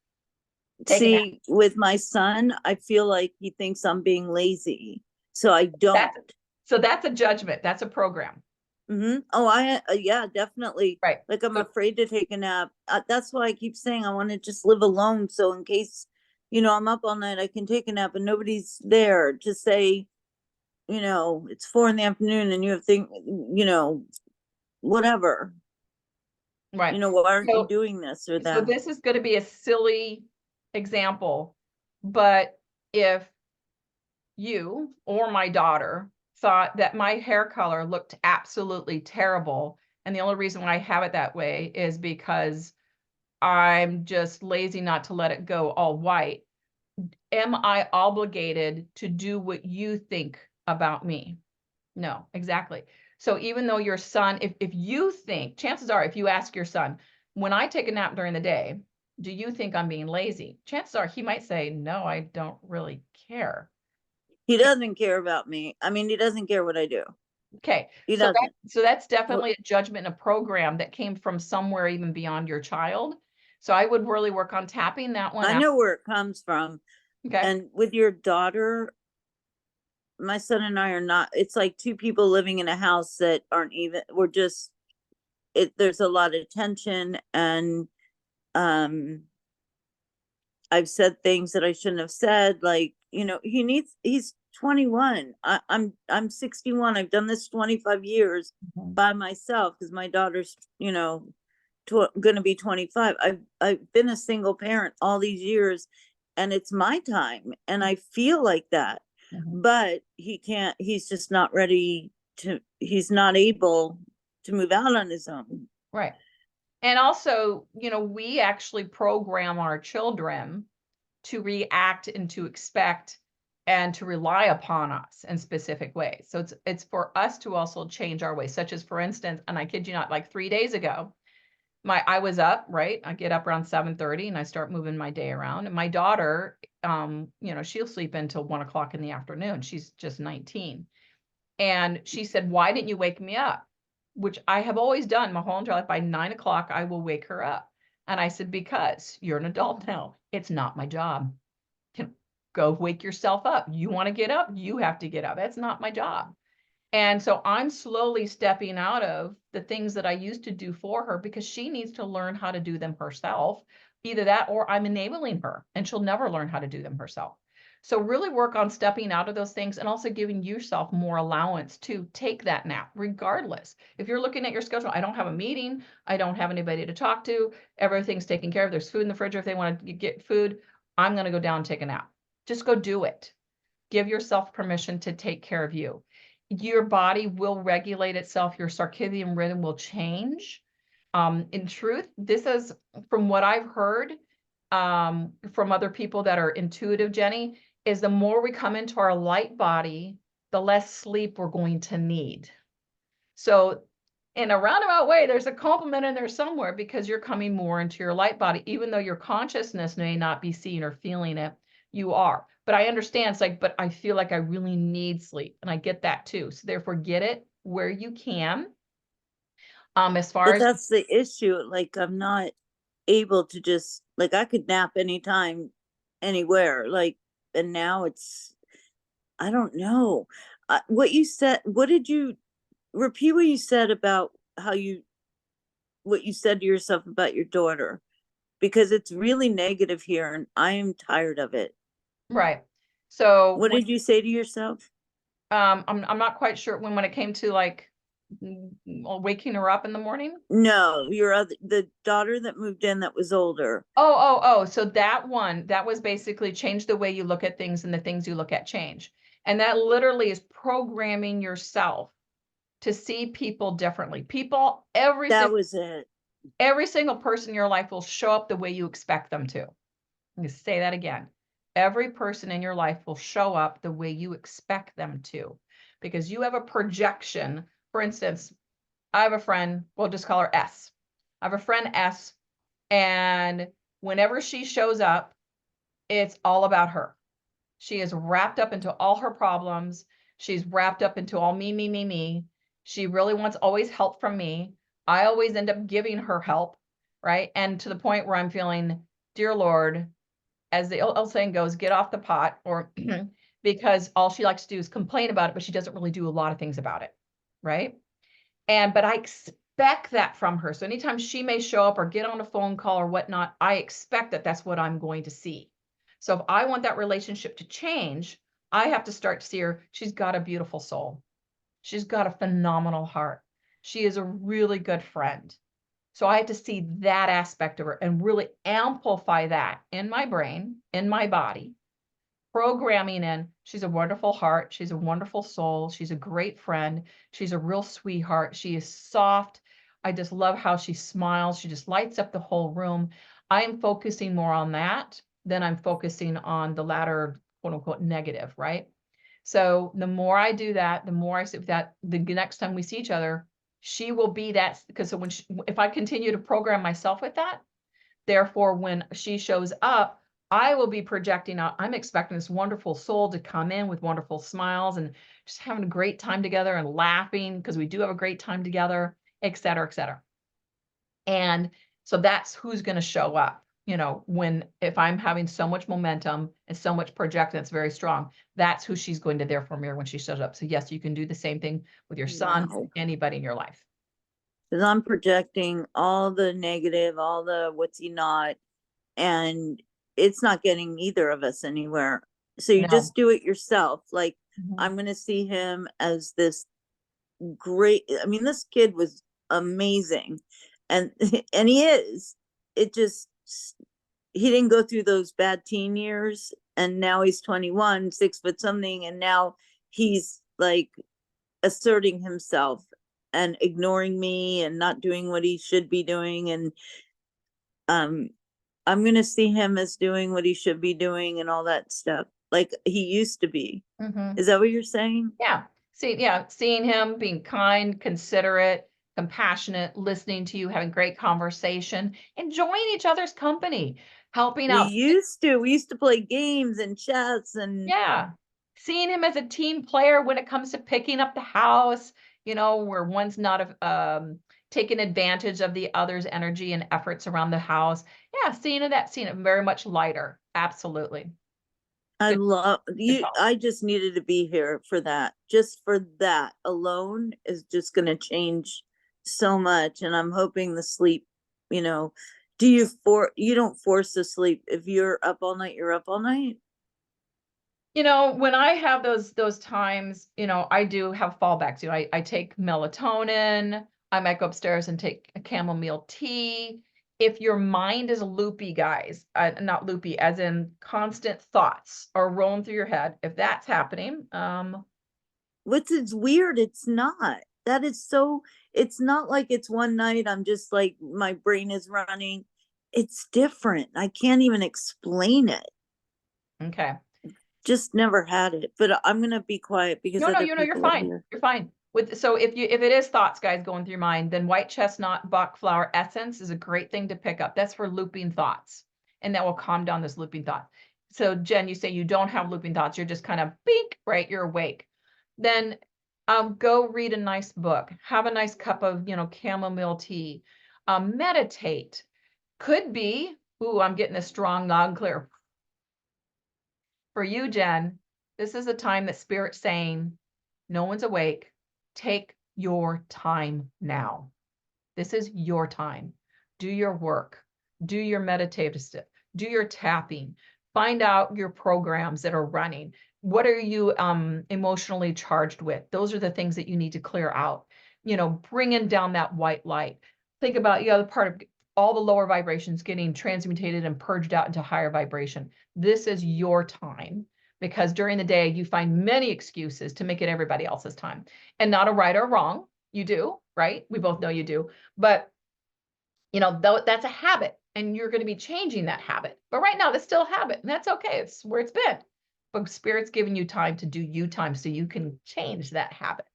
Take a nap. See, with my son, I feel like he thinks I'm being lazy, so I don't. So that's a judgment. That's a program. Oh, yeah, definitely. Right. Like I'm So- afraid to take a nap. That's why I keep saying I want to just live alone. So in case, I'm up all night, I can take a nap and nobody's there to say, it's 4 PM and you have whatever. Right. Why aren't So- you doing this or So that? this is going to be a silly example, but if you or my daughter thought that my hair color looked absolutely terrible, and the only reason why I have it that way is because I'm just lazy not to let it go all white, am I obligated to do what you think about me? No, exactly. So even though your son, if you think, chances are, if you ask your son, when I take a nap during the day, do you think I'm being lazy? Chances are he might say, no, I don't really care. He doesn't care about me. I mean, he doesn't care what I do. Okay. He So doesn't. so that's definitely a judgment and a program that came from somewhere even beyond your child. So I would really work on tapping that one I out. know where it comes from. Okay. And with your daughter, my son and I are not, it's like 2 people living in a house that aren't even, there's a lot of tension, and I've said things that I shouldn't have said, like, he's 21. I'm 61. I've done this 25 years Mhm. by myself because my daughter's, gonna be 25. I've been a single parent all these years, and it's my time, and I feel like that. Mhm. But he's just not ready he's not able to move out on his own. Right. And also, we actually program our children to react and to expect and to rely upon us in specific ways. So it's for us to also change our ways, such as, for instance, and I kid you not, like 3 days ago, I was up, right? I get up around 7:30 and I start moving my day around. And my daughter, she'll sleep until 1 o'clock in the afternoon. She's just 19. And she said, why didn't you wake me up? Which I have always done my whole entire life. By 9 o'clock, I will wake her up. And I said, because you're an adult now. It's not my job. Go wake yourself up. You want to get up? You have to get up. That's not my job. And so I'm slowly stepping out of the things that I used to do for her because she needs to learn how to do them herself. Either that or I'm enabling her and she'll never learn how to do them herself. So really work on stepping out of those things and also giving yourself more allowance to take that nap, regardless. If you're looking at your schedule, I don't have a meeting, I don't have anybody to talk to, everything's taken care of. There's food in the fridge. If they want to get food, I'm going to go down and take a nap. Just go do it. Give yourself permission to take care of you. Your body will regulate itself. Your circadian rhythm will change. In truth, this is from what I've heard from other people that are intuitive, Jenny, is the more we come into our light body, the less sleep we're going to need. So in a roundabout way, there's a compliment in there somewhere because you're coming more into your light body, even though your consciousness may not be seeing or feeling it. you are. But I understand, it's like, but I feel like I really need sleep, and I get that too. So therefore, get it where you can. As far But as that's the issue. Like, I'm not able to just, like, I could nap anytime, anywhere. Like, and now it's, I don't know. What you said, what did you repeat what you said about how you, what you said to yourself about your daughter? Because it's really negative here and I am tired of it. right. So What did you say to yourself? I'm not quite sure when it came to like waking her up in the morning. No, your other, the daughter that moved in that was older. Oh, so that one, that was basically change the way you look at things, and the things you look at change. And that literally is programming yourself to see people differently. People, That was it. every single person in your life will show up the way you expect them to. I'm gonna say that again. Every person in your life will show up the way you expect them to, because you have a projection. For instance, I have a friend, we'll just call her S. I have a friend S, and whenever she shows up, it's all about her. She is wrapped up into all her problems. She's wrapped up into all me, me, me, me. She really wants always help from me. I always end up giving her help, right? And to the point where I'm feeling, dear Lord, as the old saying goes, get off the pot, or because all she likes to do is complain about it, but she doesn't really do a lot of things about it, right? But I expect that from her. So anytime she may show up or get on a phone call or whatnot, I expect that that's what I'm going to see. So if I want that relationship to change, I have to start to see her. She's got a beautiful soul. She's got a phenomenal heart. She is a really good friend. So I have to see that aspect of her and really amplify that in my brain, in my body, programming in, she's a wonderful heart, she's a wonderful soul, she's a great friend, she's a real sweetheart, she is soft. I just love how she smiles, she just lights up the whole room. I am focusing more on that than I'm focusing on the latter, quote unquote, negative, right? So the more I do that, the more I sit with that, the next time we see each other, she will be that, because so when if I continue to program myself with that, therefore, when she shows up, I will be projecting out, I'm expecting this wonderful soul to come in with wonderful smiles and just having a great time together and laughing, because we do have a great time together, et cetera, et cetera. And so that's who's going to show up, if I'm having so much momentum and so much projection that's very strong, that's who she's going to therefore mirror when she shows up. So yes, you can do the same thing with your son, Wow. anybody in your life. Because I'm projecting all the negative, all the what's he not, and it's not getting either of us anywhere. So you No. just do it yourself. Like, Mhm. I'm gonna see him as this great, I mean, this kid was amazing. And and he is. It just, he didn't go through those bad teen years, and now he's 21, 6 foot something, and now he's like asserting himself and ignoring me and not doing what he should be doing. And I'm gonna see him as doing what he should be doing and all that stuff, like he used to be. Mhm. Is that what you're saying? Yeah. Seeing him being kind, considerate, compassionate, listening to you, having great conversation, enjoying each other's company, helping out. We used to play games and chess and Yeah. Seeing him as a team player when it comes to picking up the house, where one's not taking advantage of the other's energy and efforts around the house. Yeah, seeing it very much lighter. Absolutely. I Good. love you. call. I just needed to be here for that. Just for that alone is just gonna change so much. And I'm hoping the sleep, you don't force the sleep. If you're up all night, you're up all night. When I have those times, I do have fallbacks. I take melatonin. I might go upstairs and take a chamomile tea. If your mind is loopy, guys, not loopy, as in constant thoughts are rolling through your head, if that's happening, It's weird. It's not. That is so, it's not like it's one night I'm just like, my brain is running. It's different. I can't even explain it. okay. Just never had it. But I'm gonna be quiet because No, other you're people are fine. here. You're fine. So if it is thoughts, guys, going through your mind, then white chestnut Bach flower essence is a great thing to pick up. That's for looping thoughts, and that will calm down this looping thought. so Jen, you say you don't have looping thoughts, you're just kind of bink, right? You're awake. Then go read a nice book, have a nice cup of, chamomile tea, meditate. Could be, ooh, I'm getting a strong loud and clear. For you, Jen, this is a time that Spirit's saying, no one's awake. Take your time now. This is your time. Do your work, do your meditative stuff, do your tapping, find out your programs that are running. What are you emotionally charged with? Those are the things that you need to clear out. Bringing down that white light. Think about the other part of all the lower vibrations getting transmutated and purged out into higher vibration. This is your time, because during the day you find many excuses to make it everybody else's time, and not a right or wrong. You do, right? We both know you do, but that's a habit, and you're going to be changing that habit. But right now, that's still a habit, and that's okay. It's where it's been. But Spirit's giving you time to do you time so you can change that habit.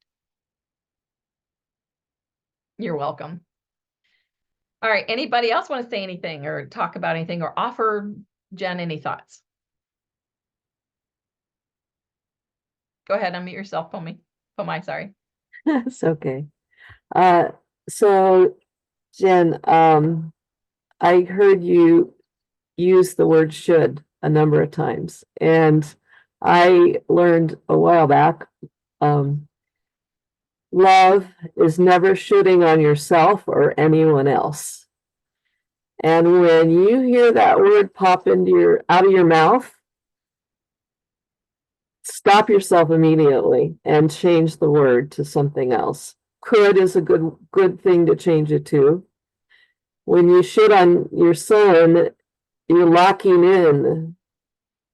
You're welcome. All right. Anybody else want to say anything or talk about anything or offer Jen any thoughts? Go ahead, unmute yourself, Pomai, sorry. It's okay. So Jen, I heard you use the word should a number of times, and I learned a while back, love is never shooting on yourself or anyone else. And when you hear that word pop out of your mouth, stop yourself immediately and change the word to something else. Could is a good thing to change it to. When you shit on your son, you're locking in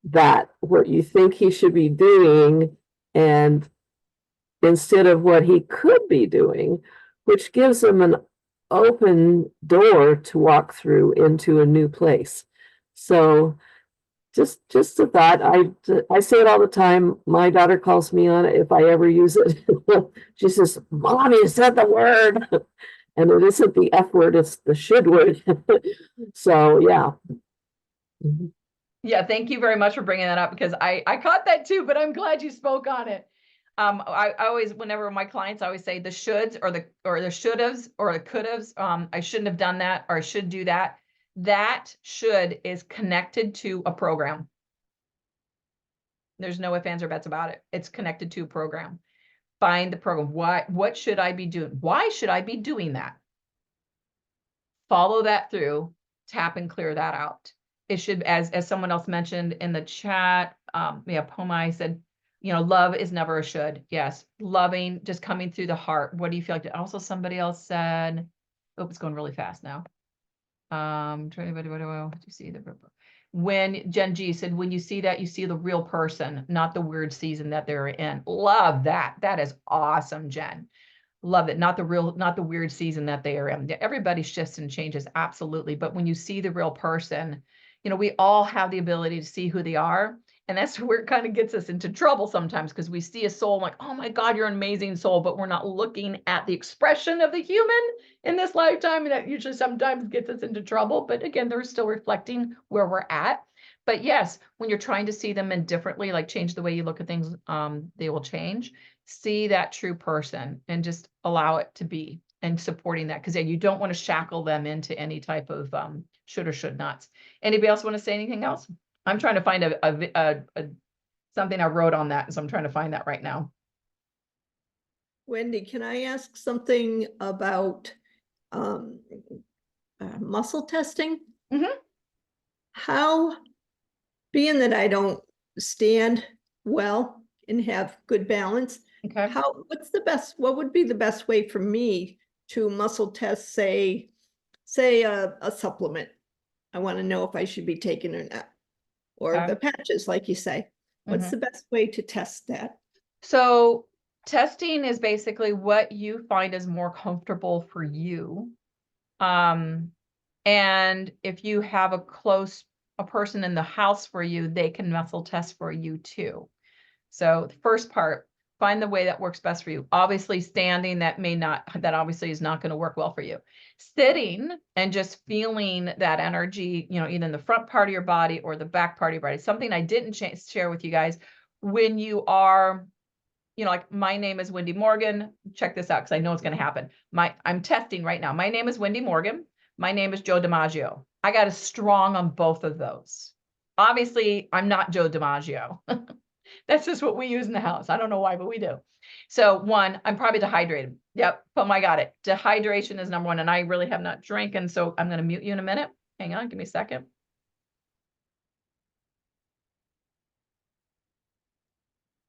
that what you think he should be doing, and instead of what he could be doing, which gives him an open door to walk through into a new place. So just a thought. I say it all the time. My daughter calls me on it if I ever use it. She says, "Mom, you said the word." And it isn't the F word, it's the should word. So yeah. Yeah, thank you very much for bringing that up, because I caught that too, but I'm glad you spoke on it. I always, whenever my clients, I always say the shoulds or the should-haves or the could-haves. I shouldn't have done that, or I should do that. That should is connected to a program. There's no ifs, ands, or buts about it. It's connected to a program. Find the program. What should I be doing? Why should I be doing that? Follow that through, tap and clear that out. It should, as someone else mentioned in the chat, Pomai said, love is never a should. Yes, loving, just coming through the heart. What do you feel like? Also, somebody else said, oh, it's going really fast now. What do you see? When Jen G said, when you see that, you see the real person, not the weird season that they're in. Love that. That is awesome, Jen. Love it. Not the weird season that they are in. Everybody shifts and changes, absolutely. But when you see the real person, we all have the ability to see who they are. And that's where it kind of gets us into trouble sometimes, because we see a soul like, oh my God, you're an amazing soul, but we're not looking at the expression of the human in this lifetime. And that usually sometimes gets us into trouble. But again, they're still reflecting where we're at. But yes, when you're trying to see them indifferently, like change the way you look at things, they will change. See that true person and just allow it to be, and supporting that, because you don't want to shackle them into any type of should or should nots. Anybody else want to say anything else? I'm trying to find something I wrote on that, so I'm trying to find that right now. Wendy, can I ask something about muscle testing? Mm-hmm. How, being that I don't stand well and have good balance, Okay. what would be the best way for me to muscle test, say a supplement? I want to know if I should be taking or not, or Okay. the patches, like you say. What's Mhm. the best way to test that? So testing is basically what you find is more comfortable for you. And if you have a person in the house for you, they can muscle test for you too. So the first part, Find the way that works best for you. Obviously standing, that obviously is not going to work well for you. Sitting and just feeling that energy, either in the front part of your body or the back part of your body. Something I didn't share with you guys, when you are, like my name is Wendy Morgan. Check this out because I know it's going to happen. I'm testing right now. My name is Wendy Morgan. My name is Joe DiMaggio. I got a strong on both of those. Obviously, I'm not Joe DiMaggio. That's just what we use in the house. I don't know why, but we do. So one, I'm probably dehydrated. Yep, boom, I got it. Dehydration is number one, and I really have not drinking, so I'm going to mute you in a minute. Hang on, give me a second.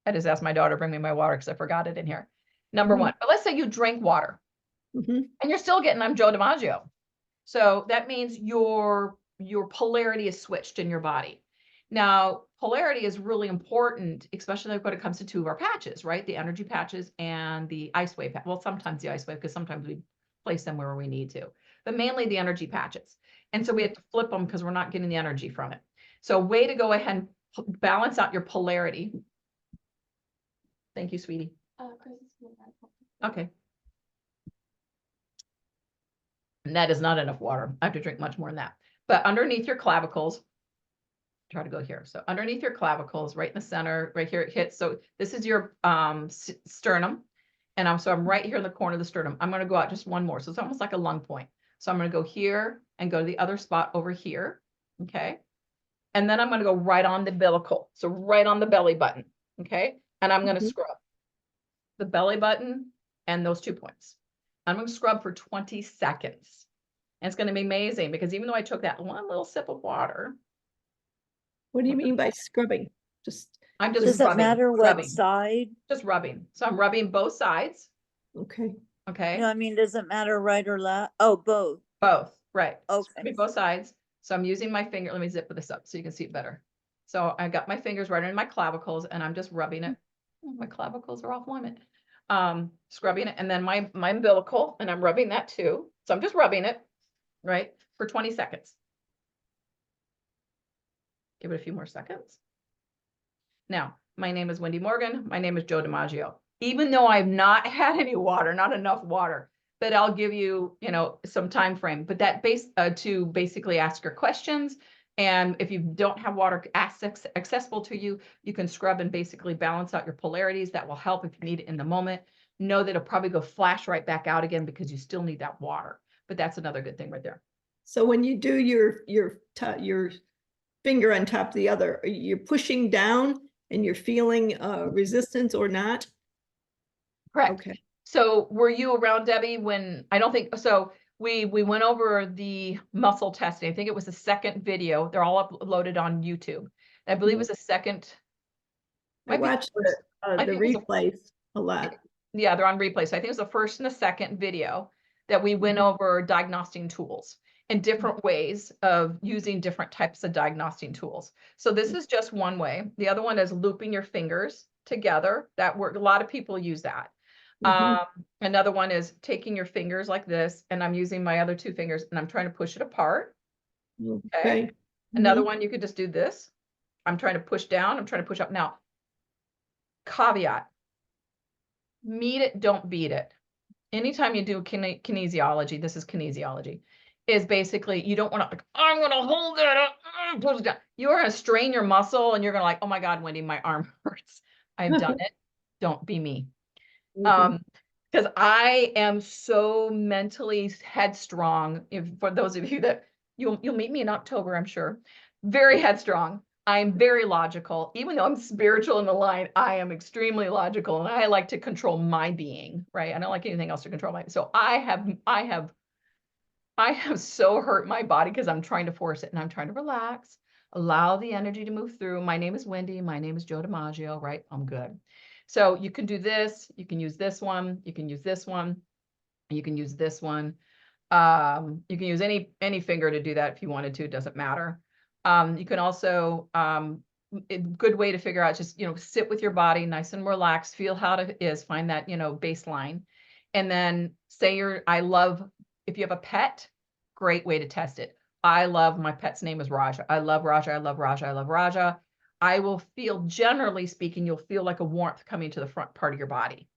I just asked my daughter to bring me my water because I forgot it in here. Number one, but let's say you drink water and you're still getting, I'm Joe DiMaggio. So that means your polarity is switched in your body. Now, polarity is really important, especially when it comes to two of our patches, right? The energy patches and the ice wave. Well, sometimes the ice wave, because sometimes we place them where we need to, but mainly the energy patches. And so we have to flip them because we're not getting the energy from it. So a way to go ahead and balance out your polarity. Thank you, sweetie. Okay. And that is not enough water. I have to drink much more than that. But underneath your clavicles, try to go here. So underneath your clavicles, right in the center, right here it hits. So this is your sternum. And I'm right here in the corner of the sternum. I'm going to go out just one more. So it's almost like a lung point. So I'm going to go here and go to the other spot over here. Okay. And then I'm going to go right on the umbilical. So right on the belly button. Okay. And I'm going to scrub the belly button and those 2 points. I'm going to scrub for 20 seconds. And it's going to be amazing because even though I took that one little sip of water. What do you mean by scrubbing? I'm just Does rubbing, it matter what rubbing, side? just rubbing. So I'm rubbing both sides. Okay. Okay. No, I mean, does it matter right or left? Oh, both. Both. Right. Okay. Scrubbing both sides. So I'm using my finger. Let me zip this up so you can see it better. So I got my fingers right in my clavicles and I'm just rubbing it. Oh, my clavicles are off limit. Scrubbing it. And then my umbilical, and I'm rubbing that too. So I'm just rubbing it, right, for 20 seconds. Give it a few more seconds. Now, my name is Wendy Morgan. My name is Joe DiMaggio. Even though I've not had any water, not enough water, but I'll give you, some time frame. But that to basically ask your questions. And if you don't have water accessible to you, you can scrub and basically balance out your polarities. That will help if you need it in the moment. Know that it'll probably go flash right back out again because you still need that water. But that's another good thing right there. So when you do your finger on top of the other, you're pushing down and you're feeling resistance or not? Correct. Okay. So were you around, Debbie, when I don't think so? We went over the muscle testing. I think it was the second video. They're all uploaded on YouTube. I believe it was the second. I watched the replays a lot. Yeah, they're on replay. So I think it was the first and the second video that we went over diagnostic tools and different ways of using different types of diagnostic tools. So this is just one way. The other one is looping your fingers together. That worked. A lot of people use that. Another one is taking your fingers like this, and I'm using my other 2 fingers and I'm trying to push it apart. Okay. Another one, you could just do this. I'm trying to push down. I'm trying to push up. Now, caveat, meet it, don't beat it. Anytime you do kinesiology, this is kinesiology, is basically you don't want to, I'm going to hold it up, push it down. You're going to strain your muscle and you're going to oh my God, Wendy, my arm hurts. I've done it. Don't be me. Because I am so mentally headstrong. For those of you that you'll meet me in October, I'm sure, very headstrong. I'm very logical. Even though I'm spiritual in the line, I am extremely logical, and I like to control my being, right? I don't like anything else to control my. So I have so hurt my body because I'm trying to force it, and I'm trying to relax, allow the energy to move through. My name is Wendy. My name is Joe DiMaggio, right? I'm good. So you can do this. You can use this one. You can use this one. You can use this one. You can use any finger to do that if you wanted to. It doesn't matter. You can also, a good way to figure out, just, sit with your body nice and relaxed, feel how it is, find that, baseline. And then say if you have a pet, great way to test it. My pet's name is Raja. I love Raja. I love Raja. I love Raja. I will feel, generally speaking, you'll feel like a warmth coming to the front part of your body.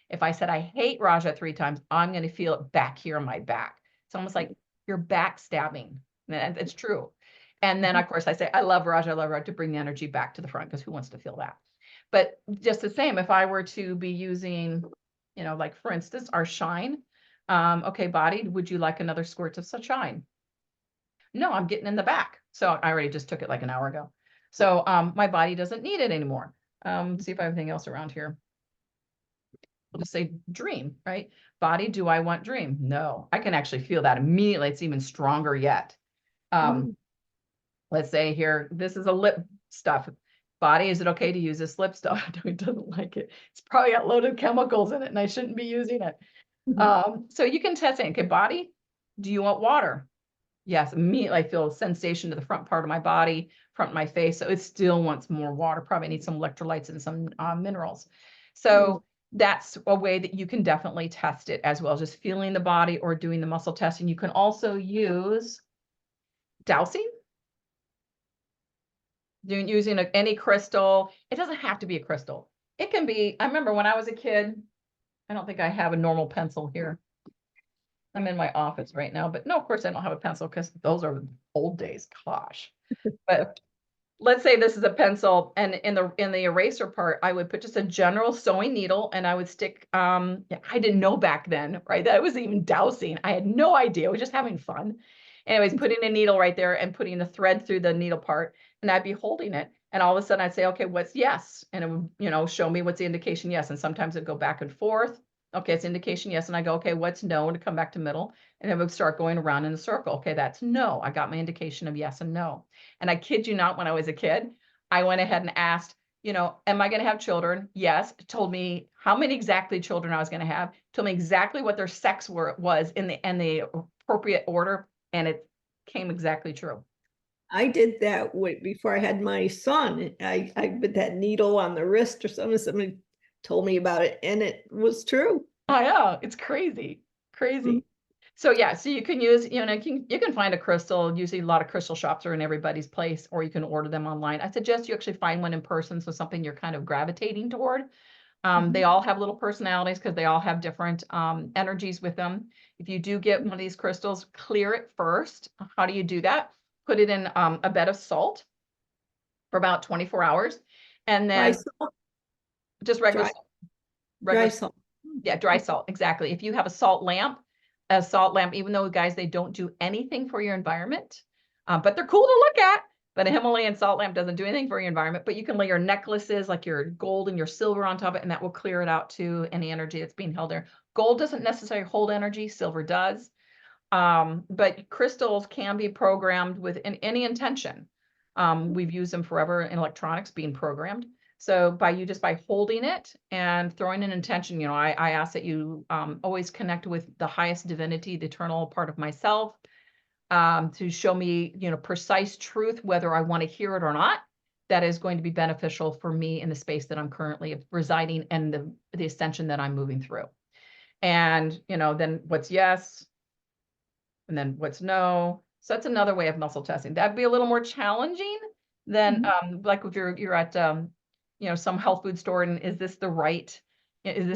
If I said, I hate Raja 3 times, I'm going to feel it back here on my back. It's almost like you're backstabbing. And it's true. And then, of course, I say, I love Raja to bring the energy back to the front, because who wants to feel that? But just the same, if I were to be using, like for instance, our shine, okay, body, would you like another squirt of sunshine? No, I'm getting in the back. So I already just took it like an hour ago. So my body doesn't need it anymore. See if I have anything else around here. I'll just say dream, right? Body, do I want dream? No, I can actually feel that immediately. It's even stronger yet. Let's say here, this is a lip stuff. Body, is it okay to use this lip stuff? It doesn't like it. It's probably got loaded chemicals in it and I shouldn't be using it. So you can test it. Okay, body, do you want water? Yes, immediately I feel a sensation to the front part of my body, front of my face. So it still wants more water, probably needs some electrolytes and some minerals. So that's a way that you can definitely test it as well, just feeling the body or doing the muscle testing. You can also use dowsing. Using any crystal. It doesn't have to be a crystal. It can be, I remember when I was a kid, I don't think I have a normal pencil here. I'm in my office right now, but no, of course I don't have a pencil because those are old days, gosh. But let's say this is a pencil, and in the eraser part, I would put just a general sewing needle and I would stick, I didn't know back then, right? That was even dowsing. I had no idea. I was just having fun. Anyways, putting a needle right there and putting the thread through the needle part, and I'd be holding it. And all of a sudden I'd say, okay, what's yes? And it would, show me what's the indication yes. And sometimes it'd go back and forth. Okay, it's indication yes. And I go, okay, what's no? And to come back to middle. And it would start going around in a circle. Okay, that's no. I got my indication of yes and no. And I kid you not, when I was a kid, I went ahead and asked, am I going to have children? Yes. It told me how many exactly children I was going to have. Told me exactly what their sex was in the appropriate order. And it came exactly true. I did that before I had my son. I put that needle on the wrist or something. Somebody told me about it, and it was true. Oh yeah, it's crazy, crazy. So yeah, so you can use, you can find a crystal. Usually a lot of crystal shops are in everybody's place, or you can order them online. I suggest you actually find one in person, so something you're kind of gravitating toward. They all have little personalities because they all have different energies with them. If you do get one of these crystals, clear it first. How do you do that? Put it in a bed of salt for about 24 hours. And Dry then salt. just regular Dry- salt. Dry salt. Yeah, dry salt, exactly. If you have a salt lamp, even though guys, they don't do anything for your environment, but they're cool to look at. But a Himalayan salt lamp doesn't do anything for your environment, but you can lay your necklaces, like your gold and your silver on top of it, and that will clear it out to any energy that's being held there. Gold doesn't necessarily hold energy, silver does. But crystals can be programmed with any intention. We've used them forever in electronics being programmed. So by holding it and throwing an intention, I ask that you always connect with the highest divinity, the eternal part of myself, to show me, precise truth, whether I want to hear it or not, that is going to be beneficial for me in the space that I'm currently residing and the ascension that I'm moving through. And, then what's yes, and then what's no. So that's another way of muscle testing. That'd be a little more challenging than like if you're at some health food store, and is this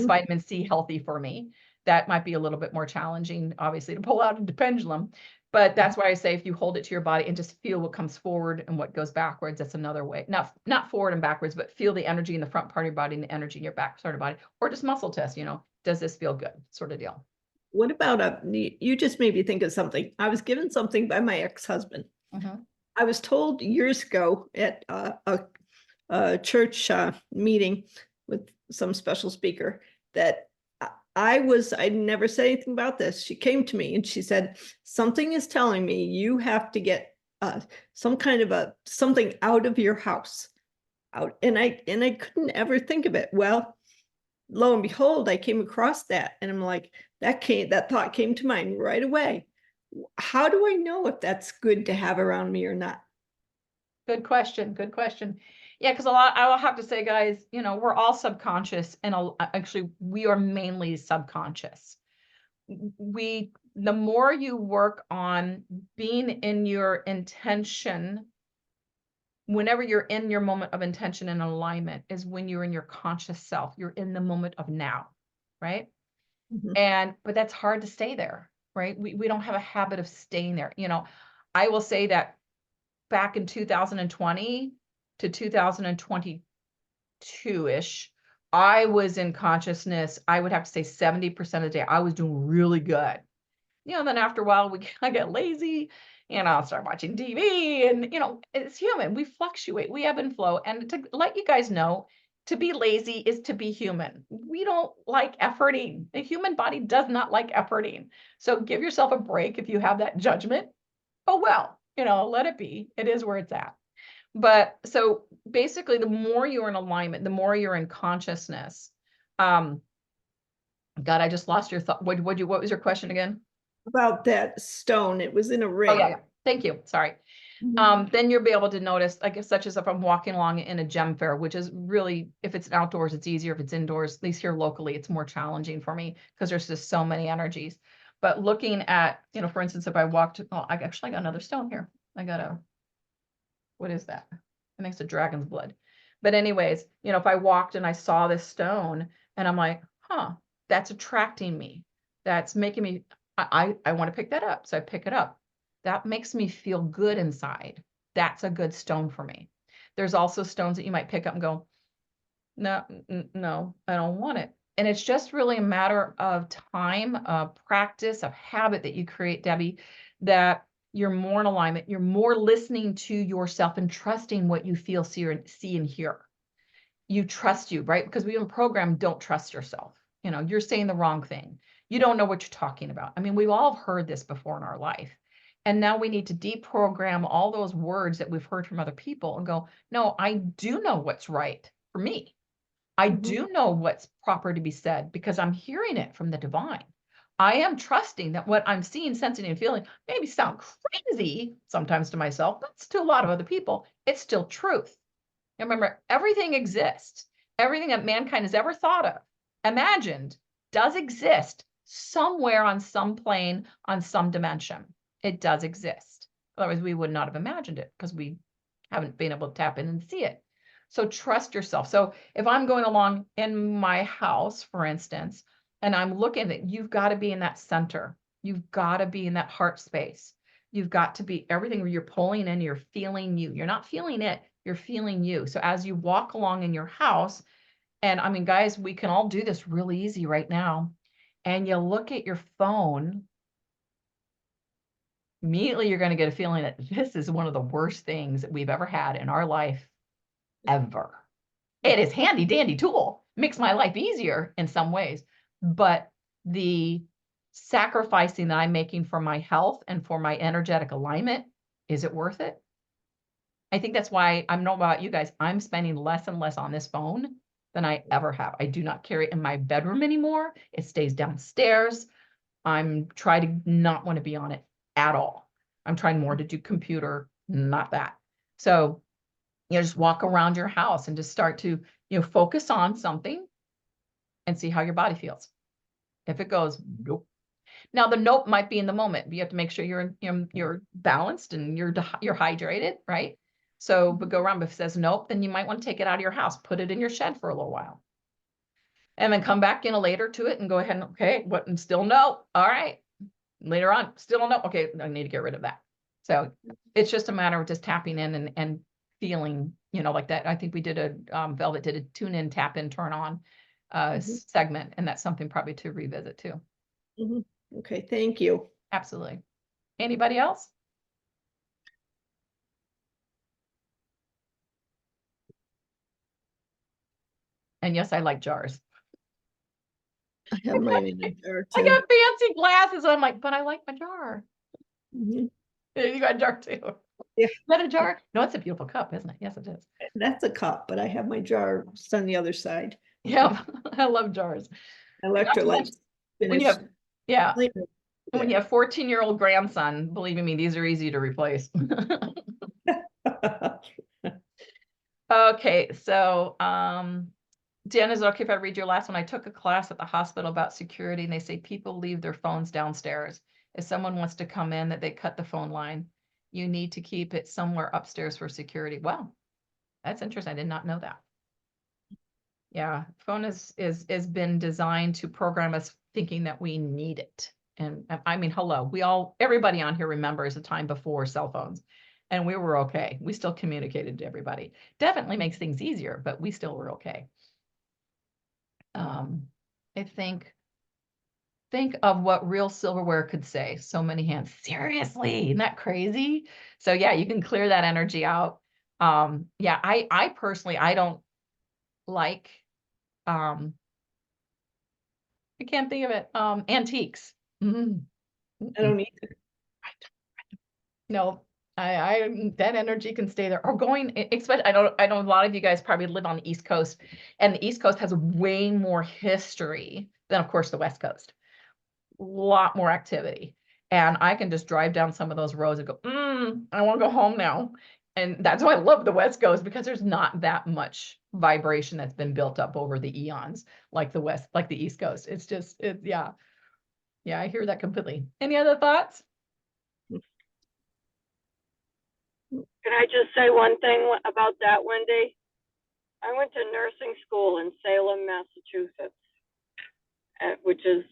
vitamin C healthy for me? That might be a little bit more challenging, obviously, to pull out a pendulum. But that's why I say if you hold it to your body and just feel what comes forward and what goes backwards, that's another way. Not forward and backwards, but feel the energy in the front part of your body and the energy in your back part of your body, or just muscle test, does this feel good, sort of deal. What about you just made me think of something. I was given something by my ex-husband. I was told years ago at a church meeting with some special speaker that I never said anything about this. She came to me and she said, something is telling me you have to get some kind of something out of your house out. And I couldn't ever think of it. Well, lo and behold, I came across that, and I'm like, that thought came to mind right away. How do I know if that's good to have around me or not? Good question. Good question. Yeah, because I will have to say, guys, we're all subconscious, and actually we are mainly subconscious. The more you work on being in your intention, whenever you're in your moment of intention and alignment is when you're in your conscious self. You're in the moment of now, right? Mhm. But that's hard to stay there, right? We don't have a habit of staying there. I will say that back in 2020 to 2022-ish, I was in consciousness. I would have to say 70% of the day, I was doing really good. Then after a while, I get lazy, I'll start watching TV, and, it's human. We fluctuate, we ebb and flow. And to let you guys know, to be lazy is to be human. We don't like efforting. The human body does not like efforting. So give yourself a break if you have that judgment. Oh, well, let it be. It is where it's at. But so basically, the more you're in alignment, the more you're in consciousness. God, I just lost your thought. What was your question again? About that stone, it was in a Oh, ring. yeah. Thank you. Sorry. Then you'll be able to notice, I guess, such as if I'm walking along in a gem fair, which is really, if it's outdoors, it's easier. If it's indoors, at least here locally, it's more challenging for me because there's just so many energies. But looking at, for instance, if I walked, I actually got another stone here. What is that? I think it's a dragon's blood. But anyways, if I walked and I saw this stone and I'm like, that's attracting me. That's making me, I want to pick that up. So I pick it up. That makes me feel good inside. That's a good stone for me. There's also stones that you might pick up and go, no, no, I don't want it. And it's just really a matter of time, of practice, of habit that you create, Debbie, that you're more in alignment. You're more listening to yourself and trusting what you feel, see and hear. You trust you, right? Because we in program don't trust yourself. You're saying the wrong thing. You don't know what you're talking about. I mean, we've all heard this before in our life. And now we need to deprogram all those words that we've heard from other people and go, no, I do know what's right for me. I do know what's proper to be said because I'm hearing it from the divine. I am trusting that what I'm seeing, sensing, and feeling maybe sound crazy sometimes to myself, but to a lot of other people, it's still truth. And remember, everything exists. Everything that mankind has ever thought of, imagined, does exist somewhere on some plane, on some dimension. It does exist. Otherwise, we would not have imagined it because we haven't been able to tap in and see it. So trust yourself. So if I'm going along in my house, for instance, and I'm looking at, you've got to be in that center. You've got to be in that heart space. You've got to be everything where you're pulling in, you're feeling you. You're not feeling it, you're feeling you. So as you walk along in your house, and I mean, guys, we can all do this really easy right now. And you look at your phone, immediately you're going to get a feeling that this is one of the worst things that we've ever had in our life ever. It is handy dandy tool, makes my life easier in some ways, but the sacrificing that I'm making for my health and for my energetic alignment, is it worth it? I think that's why I don't know about you guys, I'm spending less and less on this phone than I ever have. I do not carry it in my bedroom anymore. It stays downstairs. I'm trying to not want to be on it at all. I'm trying more to do computer, not that. So just walk around your house and just start to, focus on something and see how your body feels. If it goes, nope. Now the nope might be in the moment, but you have to make sure you're balanced and you're hydrated, right? So, but go around, but if it says nope, then you might want to take it out of your house, put it in your shed for a little while. And then come back in later to it and go ahead and, okay, what, and still no. All right. Later on, still no. Okay, I need to get rid of that. So it's just a matter of just tapping in and feeling, like that. I think we did Velvet did a tune in, tap in, turn on segment. And that's something probably to revisit too. Okay, thank you. Absolutely. Anybody else? And yes, I like jars. I have mine in a jar I too. got fancy glasses. I'm like, but I like my jar. Mhm. You got a jar too. Yeah. Is that a jar? No, it's a beautiful cup, isn't it? Yes, it is. That's a cup, but I have my jar just on the other side. Yeah, I love jars. Electrolytes. When you have, yeah. Later. And when you have 14-year-old grandson, believe me, these are easy to replace. Okay, so Dan, is it okay if I read your last one? I took a class at the hospital about security, and they say people leave their phones downstairs. If someone wants to come in, that they cut the phone line. You need to keep it somewhere upstairs for security. Wow, That's interesting. I did not know that. Yeah, phone is been designed to program us thinking that we need it. And I mean, hello, everybody on here remembers a time before cell phones, and we were okay. We still communicated to everybody. Definitely makes things easier, but we still were okay. I think of what real silverware could say. So many hands. Seriously, isn't that crazy? So yeah, you can clear that energy out. Yeah, I personally, I don't like, I can't think of it. Antiques. Mm. I don't need. No, that energy can stay there. Or going, especially, I know a lot of you guys probably live on the East Coast, and the East Coast has way more history than, of course, the West Coast. A lot more activity. And I can just drive down some of those roads and go, I want to go home now. And that's why I love the West Coast, because there's not that much vibration that's been built up over the eons like the East Coast. It's just, yeah. Yeah, I hear that completely. Any other thoughts? Can I just say one thing about that, Wendy? I went to nursing school in Salem, Massachusetts, which is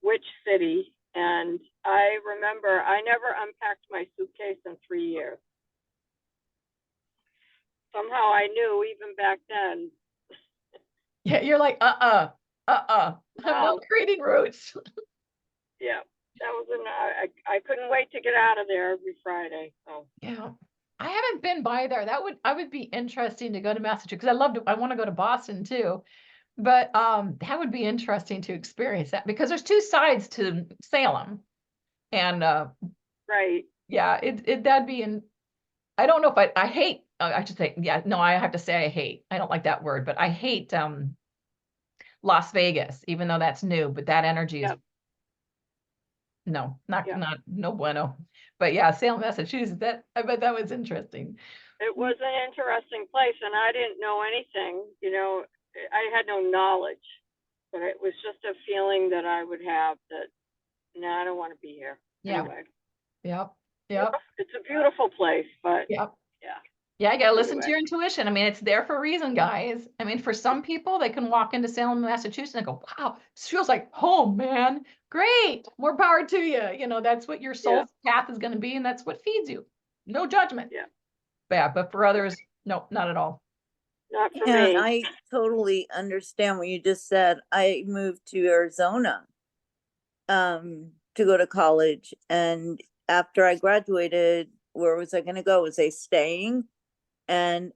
which city? And I remember I never unpacked my suitcase in 3 years. Somehow I knew even back then. Yeah, you're like, I'm not creating roots. Yeah, that was I couldn't wait to get out of there every Friday. So Yeah. I haven't been by there. I would be interesting to go to Massachusetts, because I want to go to Boston too. But that would be interesting to experience that, because there's two sides to Salem. And right. yeah, that'd be I don't know if I hate, I should say, yeah, no, I have to say I hate. I don't like that word, but I hate Las Vegas, even though that's new, but that energy is Yep. no, Yep. no bueno. But yeah, Salem, Massachusetts, I bet that was interesting. It was an interesting place, and I didn't know anything. You know, I had no knowledge, but it was just a feeling that I would have that, no, I don't want to be here. Yeah. Anyway. Yep. It's a beautiful place, but Yep. yeah. Yeah, you gotta listen to Anyway. your intuition. I mean, it's there for a reason, guys. I mean, for some people, they can walk into Salem, Massachusetts and go, wow, this feels like home, man. Great. More power to you. You know, that's what your soul's path is going to be, and that's what feeds you. No judgment. Yeah. Yeah, but for others, no, not at all. Not for And me. I totally understand what you just said. I moved to Arizona to go to college, and after I graduated, where was I going to go? Was I staying? And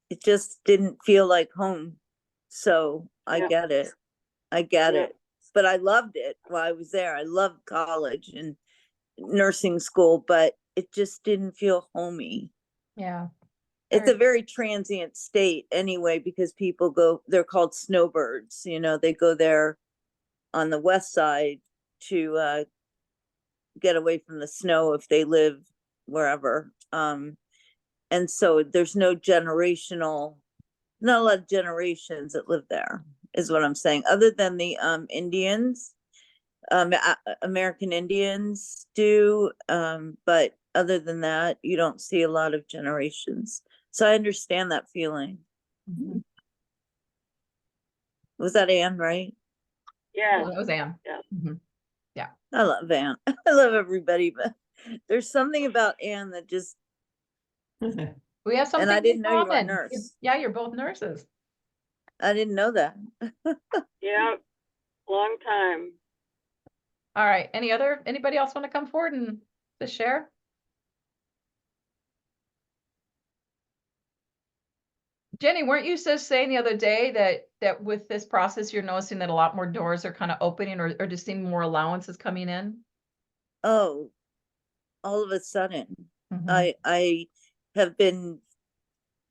it just didn't feel like home. So I Yeah. get it. I get Yeah. it. But I loved it while I was there. I loved college and nursing school, but it just didn't feel homey. Yeah. It's a very transient state anyway, because people go, they're called snowbirds, you know, they go there on the west side to get away from the snow if they live wherever. And so there's not a lot of generations that live there, is what I'm saying, other than the Indians, American Indians do, but other than that, you don't see a lot of generations. So I understand that feeling. Mhm. Was that Anne, right? Yeah. That was Anne. Yeah. Mhm. I love Anne. I love everybody, but there's something about Anne that just, We have something and I didn't in know you were a common. nurse. Yeah, you're both nurses. I didn't know that. Yeah. Long time. All right. Anybody else want to come forward and to share? Jenny, weren't you just saying the other day that with this process, you're noticing that a lot more doors are kind of opening, or just seeing more allowances coming in? Oh, all of a sudden, Mhm. I have been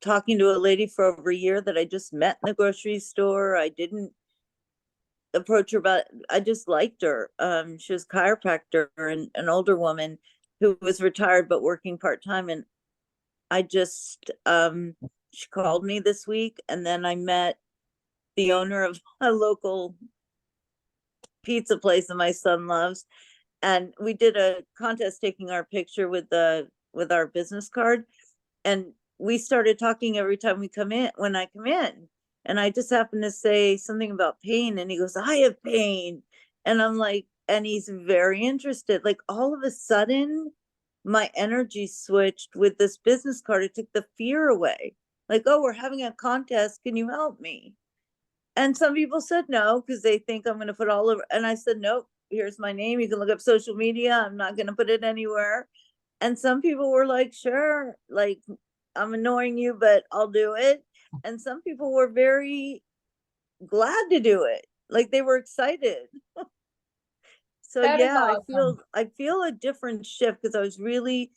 talking to a lady for over a year that I just met in the grocery store. I didn't approach her about, I just liked her. She was a chiropractor and an older woman who was retired but working part-time. And I just, she called me this week, and then I met the owner of a local pizza place that my son loves. And we did a contest taking our picture with our business card. And we started talking every time we come in, when I come in. And I just happened to say something about pain and he goes, I have pain. And I'm like, and he's very interested. Like all of a sudden, my energy switched with this business card. It took the fear away. Like, oh, we're having a contest. Can you help me? And some people said no, because they think I'm going to put all over. And I said, nope, here's my name. You can look up social media. I'm not going to put it anywhere. And some people were like, sure, like I'm annoying you, but I'll do it. And some people were very glad to do it. Like they were excited. So That is yeah, awesome. I feel a different shift because I was really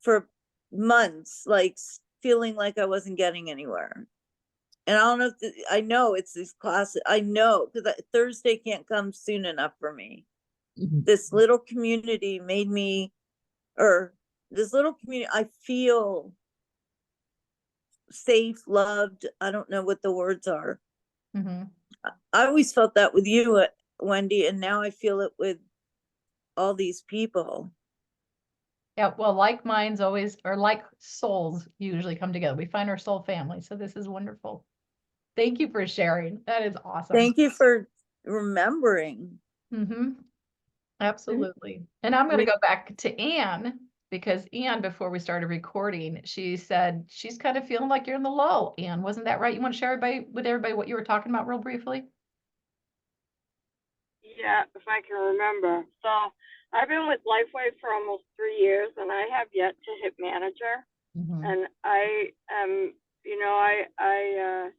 for months like feeling like I wasn't getting anywhere. And I don't know if I know it's these classes. I know because Thursday can't come soon enough for me. Mhm. This little community made me, or this little community, I feel safe, loved. I don't know what the words are. Mhm. I always felt that with you, Wendy, and now I feel it with all these people. Yeah, well, like minds always, or like souls usually come together. We find our soul family. So this is wonderful. Thank you for sharing. That is awesome. Thank you for remembering. Mm-hmm. Absolutely. And I'm going to go back to Anne because Anne, before we started recording, she said she's kind of feeling like you're in the low. Anne, wasn't that right? You want to share with everybody what you were talking about real briefly? Yeah, if I can remember. So I've been with Lifeway for almost 3 years, and I have yet to hit manager. Mhm. And I am, I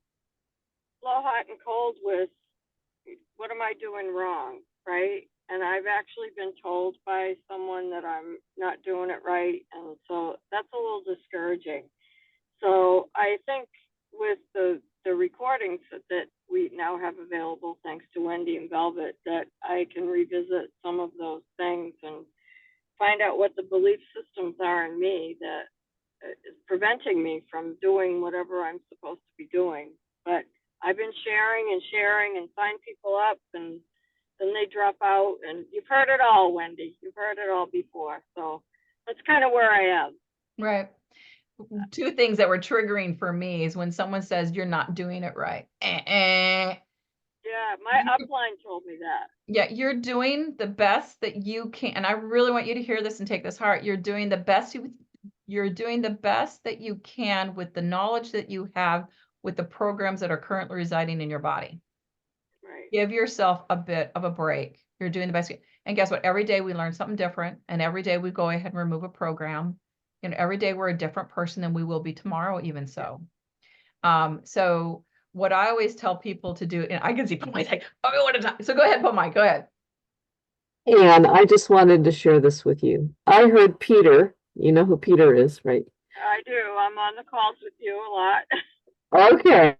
blow hot and cold with what am I doing wrong, right? And I've actually been told by someone that I'm not doing it right, and so that's a little discouraging. So I think with the recordings that we now have available, thanks to Wendy and Velvet, that I can revisit some of those things and find out what the belief systems are in me that is preventing me from doing whatever I'm supposed to be doing. But I've been sharing and sign people up, and then they drop out. And you've heard it all, Wendy. You've heard it all before. So that's kind of where I am. Right. Two things that were triggering for me is when someone says you're not doing it right. Yeah, my upline told me that. Yeah, you're doing the best that you can. And I really want you to hear this and take this heart. You're doing the best that you can with the knowledge that you have with the programs that are currently residing in your body. Right. Give yourself a bit of a break. You're doing the best. And guess what? Every day we learn something different. And every day we go ahead and remove a program. Every day we're a different person than we will be tomorrow, even so. So what I always tell people to do, and I can see Pomai's like, oh, what a time. So go ahead, Pomai, go ahead. And I just wanted to share this with you. I heard Peter, you know who Peter is, right? I do. I'm on the calls with you a lot. Okay.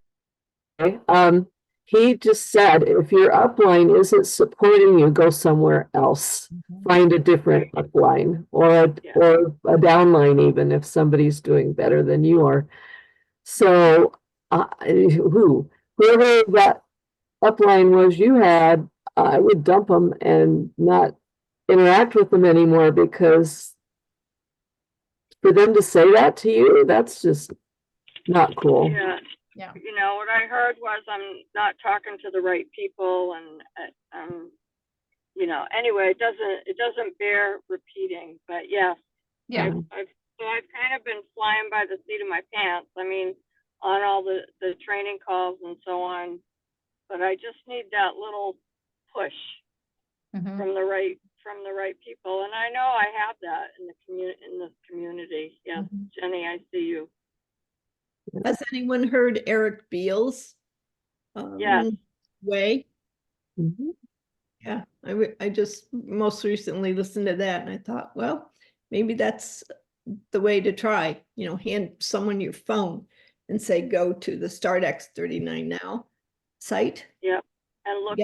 He just said, if your upline isn't supporting you, go somewhere else. Find a different upline or a downline, even if somebody's doing better than you are. So, whoever that upline was you had, I would dump them and not interact with them anymore, because for them to say that to you, that's just not cool. Yeah. Yeah. What I heard was I'm not talking to the right people, and anyway, it doesn't bear repeating. But yes, Yeah. I've kind of been flying by the seat of my pants. I mean, on all the training calls and so on, but I just need that little push from the right people, and I know I have that in this community. Yes, Jenny, I see you. Has anyone heard Eric Beals? Yes. Way? Mhm. Yeah, I just most recently listened to that, and I thought, well, maybe that's the way to try. Hand someone your phone and say, go to the Start X39 Now site. Yep, and look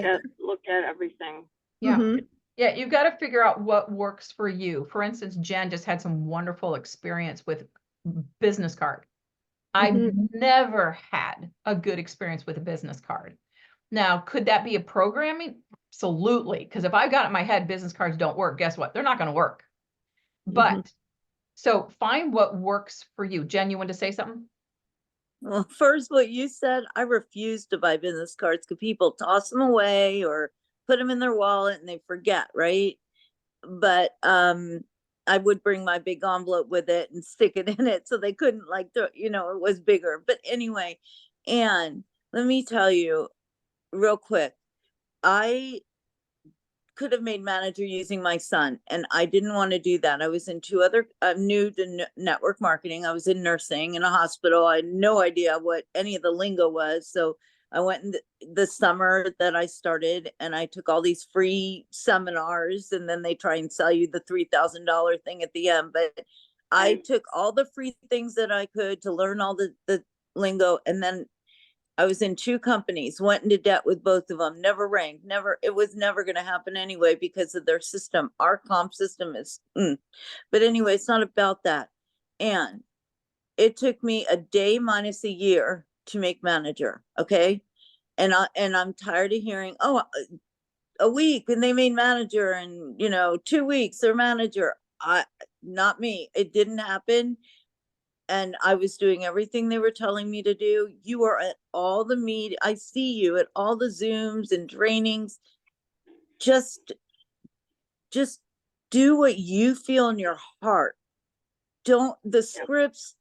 at everything. Yeah. Mhm. Yeah, you've got to figure out what works for you. For instance, Jen just had some wonderful experience with business card. I've never had a good experience with a business card. Now, could that be a programming? Absolutely. Because if I've got it in my head, business cards don't work, guess what? They're not going to work. But So find what works for you. Jen, you want to say something? Well, first, what you said, I refuse to buy business cards because people toss them away or put them in their wallet and they forget, right? But I would bring my big envelope with it and stick it in it so they couldn't like it was bigger. But anyway, and let me tell you real quick, I could have made manager using my son, and I didn't want to do that. I was in two other new to network marketing. I was in nursing in a hospital. I had no idea what any of the lingo was. So I went in the summer that I started and I took all these free seminars, and then they try and sell you the $3,000 thing at the end. But I took all the free things that I could to learn all the lingo. And then I was in two companies, went into debt with both of them, never ranked, never, it was never going to happen anyway because of their system. Our comp system is, but anyway, it's not about that. And it took me a day minus a year to make manager. Okay. And I'm tired of hearing, oh, a week and they made manager and 2 weeks they're manager. Not me. It didn't happen. And I was doing everything they were telling me to do. You are at all the meet. I see you at all the Zooms and trainings. Just do what you feel in your heart. Don't the scripts,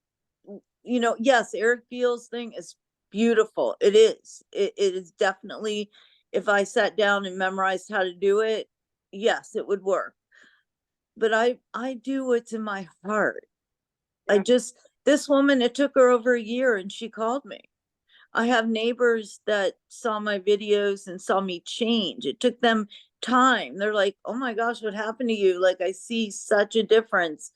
yes, Eric Beale's thing is beautiful. It is. It is definitely, if I sat down and memorized how to do it, yes, it would work. But I do what's in my heart. Yeah. This woman, it took her over a year and she called me. I have neighbors that saw my videos and saw me change. It took them time. They're like, oh my gosh, what happened to you? Like, I see such a difference.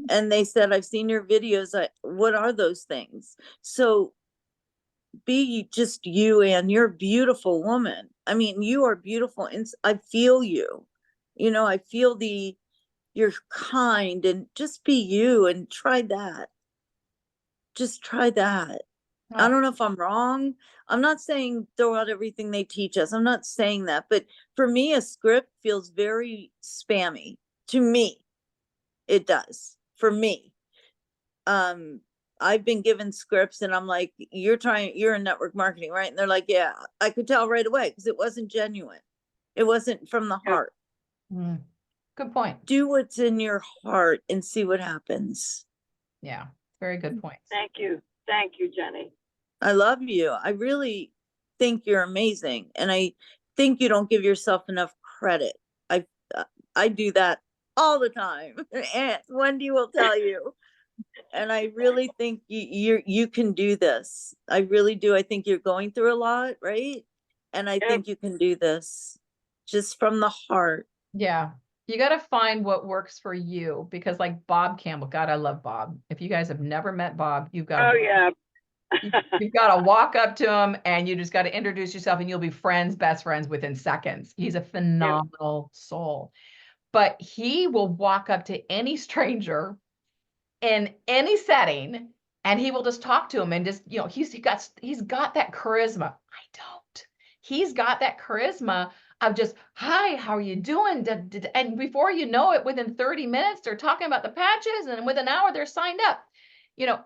And they said, I've seen your videos. What are those things? So be just you, and you're a beautiful woman. I mean, you are beautiful. And I feel you, I feel you're kind, and just be you and try that. Just try that. I don't know if I'm wrong. I'm not saying throw out everything they teach us. I'm not saying that. But for me, a script feels very spammy. To me, it does. For me. I've been given scripts and I'm like, you're in network marketing, right? And they're like, yeah, I could tell right away because it wasn't genuine. It wasn't from the heart. Good point. Do what's in your heart and see what happens. Yeah, very good point. Thank you. Thank you, Jenny. I love you. I really think you're amazing. And I think you don't give yourself enough credit. I do that all the time. And Wendy will tell you. And I really think you can do this. I really do. I think you're going through a lot, right? And I think you can do this just from the heart. Yeah. You got to find what works for you, because like Bob Campbell, God, I love Bob. If you guys have never met Bob, you've got you've got to walk up to him and you just got to introduce yourself and you'll be best friends within seconds. He's a phenomenal soul. But he will walk up to any stranger in any setting and he will just talk to him and just, he's got that charisma. I don't. He's got that charisma of just, hi, how are you doing? And before you know it, within 30 minutes, they're talking about the patches, and within an hour, they're signed up.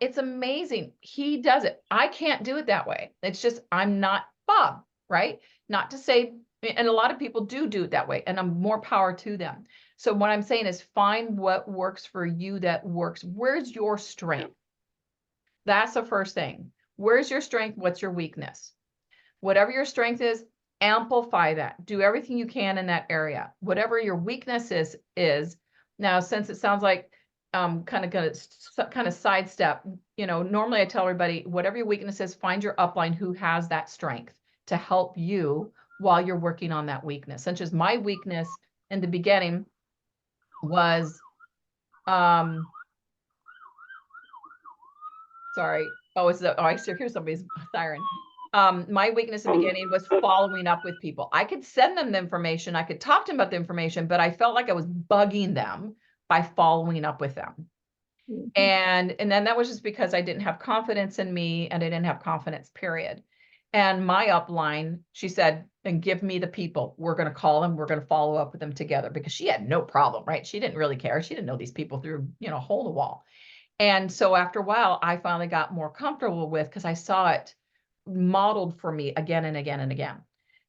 It's amazing. He does it. I can't do it that way. It's just, I'm not Bob, right? Not to say, and a lot of people do it that way, and I'm more power to them. So what I'm saying is find what works for you that works. Where's your strength? That's the first thing. Where's your strength? What's your weakness? Whatever your strength is, amplify that. Do everything you can in that area. Whatever your weakness is. Now, since it sounds like kind of sidestep, normally I tell everybody, whatever your weakness is, find your upline who has that strength to help you while you're working on that weakness. Such as my weakness in the beginning was, sorry. I still hear somebody's siren. My weakness in the beginning was following up with people. I could send them the information. I could talk to them about the information, but I felt like I was bugging them by following up with them. And then that was just because I didn't have confidence in me and I didn't have confidence, period. And my upline, she said, and give me the people. We're going to call them. We're going to follow up with them together, because she had no problem, right? She didn't really care. She didn't know these people through, a hole in the wall. And so after a while, I finally got more comfortable with, because I saw it modeled for me again and again and again.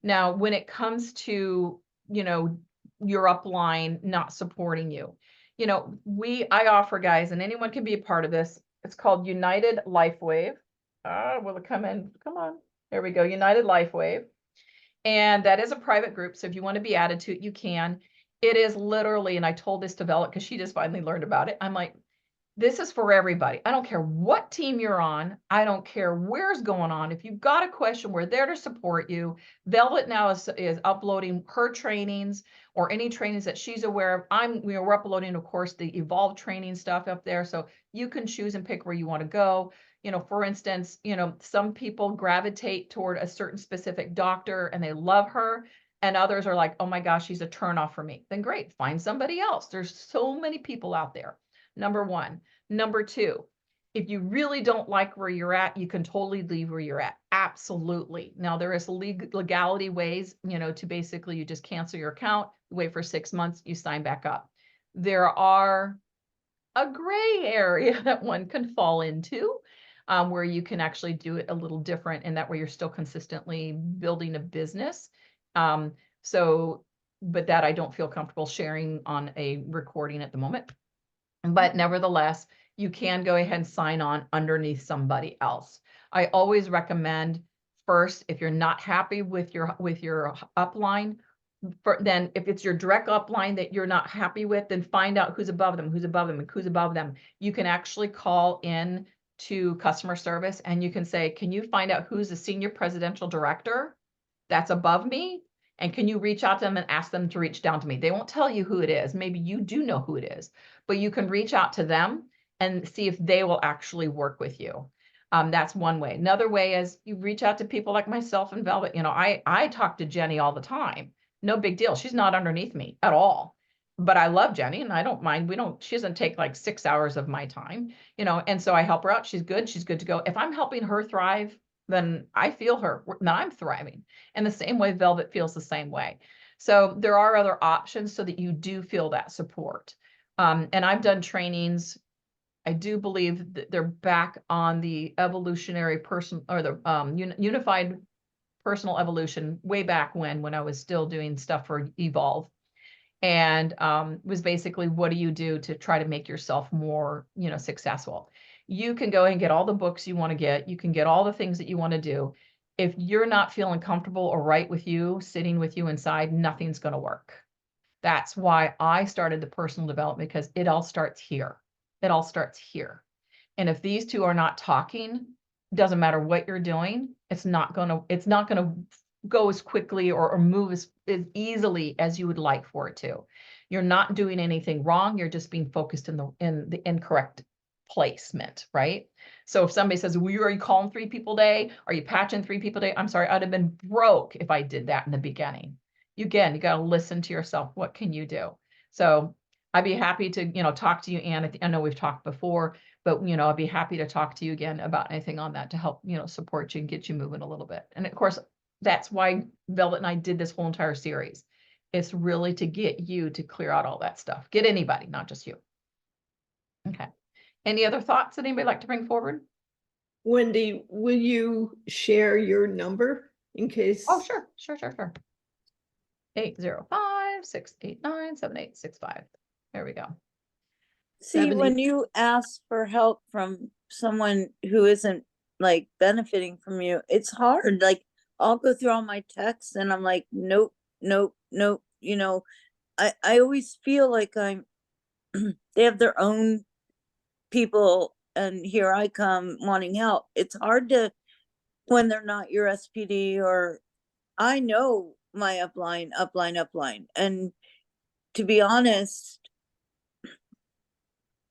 Now, when it comes to, your upline not supporting you, I offer, guys, and anyone can be a part of this. It's called United LifeWave. Will it come in? Come on. There we go. United LifeWave. And that is a private group. So if you want to be added to it, you can. It is literally, and I told this to Velvet because she just finally learned about it. I'm like, this is for everybody. I don't care what team you're on. I don't care where's going on. If you've got a question, we're there to support you. Velvet now is uploading her trainings or any trainings that she's aware of. We're uploading, of course, the Evolve training stuff up there. So you can choose and pick where you want to go. For instance, some people gravitate toward a certain specific doctor and they love her. And others are like, oh my gosh, she's a turnoff for me. Then great, find somebody else. There's so many people out there. Number one. Number two, if you really don't like where you're at, you can totally leave where you're at. Absolutely. Now there is legality ways, to basically, you just cancel your account, wait for 6 months, you sign back up. There are a gray area that one can fall into, where you can actually do it a little different, and that way you're still consistently building a business. But that I don't feel comfortable sharing on a recording at the moment. But nevertheless, you can go ahead and sign on underneath somebody else. I always recommend first, if you're not happy with your upline, then if it's your direct upline that you're not happy with, then find out who's above them, and who's above them. You can actually call in to customer service and you can say, can you find out who's the senior presidential director that's above me? And can you reach out to them and ask them to reach down to me? They won't tell you who it is. Maybe you do know who it is, but you can reach out to them and see if they will actually work with you. That's one way. Another way is you reach out to people like myself and Velvet. I talk to Jenny all the time. No big deal. She's not underneath me at all, but I love Jenny and I don't mind. She doesn't take like 6 hours of my time, and so I help her out. She's good to go. If I'm helping her thrive, then I feel her, then I'm thriving. And the same way Velvet feels the same way. So there are other options so that you do feel that support. And I've done trainings. I do believe that they're back on the evolutionary person or the unified personal evolution way back when I was still doing stuff for Evolve. And was basically, what do you do to try to make yourself more, successful? You can go and get all the books you want to get. You can get all the things that you want to do. If you're not feeling comfortable or right with you, sitting with you inside, nothing's going to work. That's why I started the personal development, because it all starts here. It all starts here. And if these two are not talking, doesn't matter what you're doing, it's not going to go as quickly or move as easily as you would like for it to. You're not doing anything wrong. You're just being focused in the incorrect placement, right? So if somebody says, well, are you calling 3 people a day? Are you patching 3 people a day? I'm sorry, I'd have been broke if I did that in the beginning. You got to listen to yourself. What can you do? So I'd be happy to, talk to you, Ann. I know we've talked before, but, I'd be happy to talk to you again about anything on that to help, support you and get you moving a little bit. And of course, that's why Velvet and I did this whole entire series. It's really to get you to clear out all that stuff. Get anybody, not just you. Okay. Any other thoughts that anybody like to bring forward? Wendy, will you share your number in case? Oh, sure. 805-689-7865. There we go. See, 70. when you ask for help from someone who isn't like benefiting from you, it's hard. Like, I'll go through all my texts and I'm like, nope. I always feel like they have their own people and here I come wanting help. It's hard when they're not your SPD, or I know my upline. And to be honest,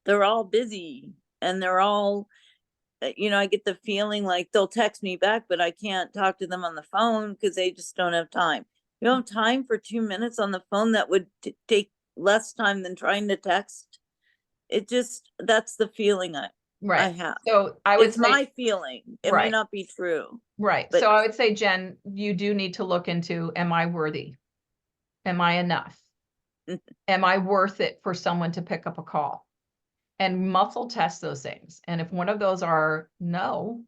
they're all busy and they're all, I get the feeling like they'll text me back, but I can't talk to them on the phone because they just don't have time. You don't have time for 2 minutes on the phone that would take less time than trying to text. That's the feeling Right. have. So I would It's say, my feeling. It may Right. not be true. right. but- So I would say, Jen, you do need to look into, am I worthy? Am I enough? Am I worth it for someone to pick up a call? And muscle test those things. And if one of those are no,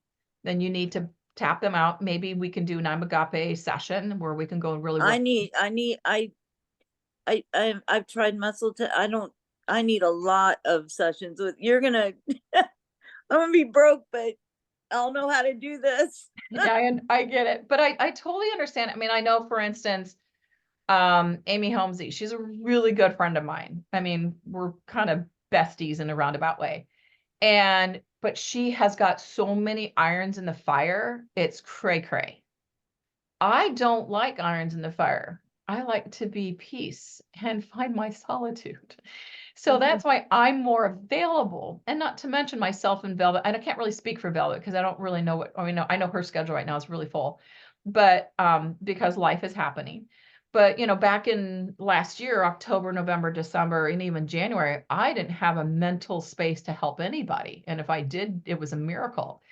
then you need to tap them out. Maybe we can do an I'm Agape session where we can go and really work. I've tried I need a lot of sessions with, I'm gonna be broke, but I'll know how to do this. Yeah, and I get it, but I totally understand. I mean, I know, for instance, Amy Helmsy, she's a really good friend of mine. I mean, we're kind of besties in a roundabout way. But she has got so many irons in the fire, it's cray cray. I don't like irons in the fire. I like to be peace and find my solitude. So that's why I'm more available, and not to mention myself and Velvet. And I can't really speak for Velvet because I don't really know what, I know her schedule right now is really full, but because life is happening. But back in last year, October, November, December, and even January, I didn't have a mental space to help anybody. And if I did, it was a miracle,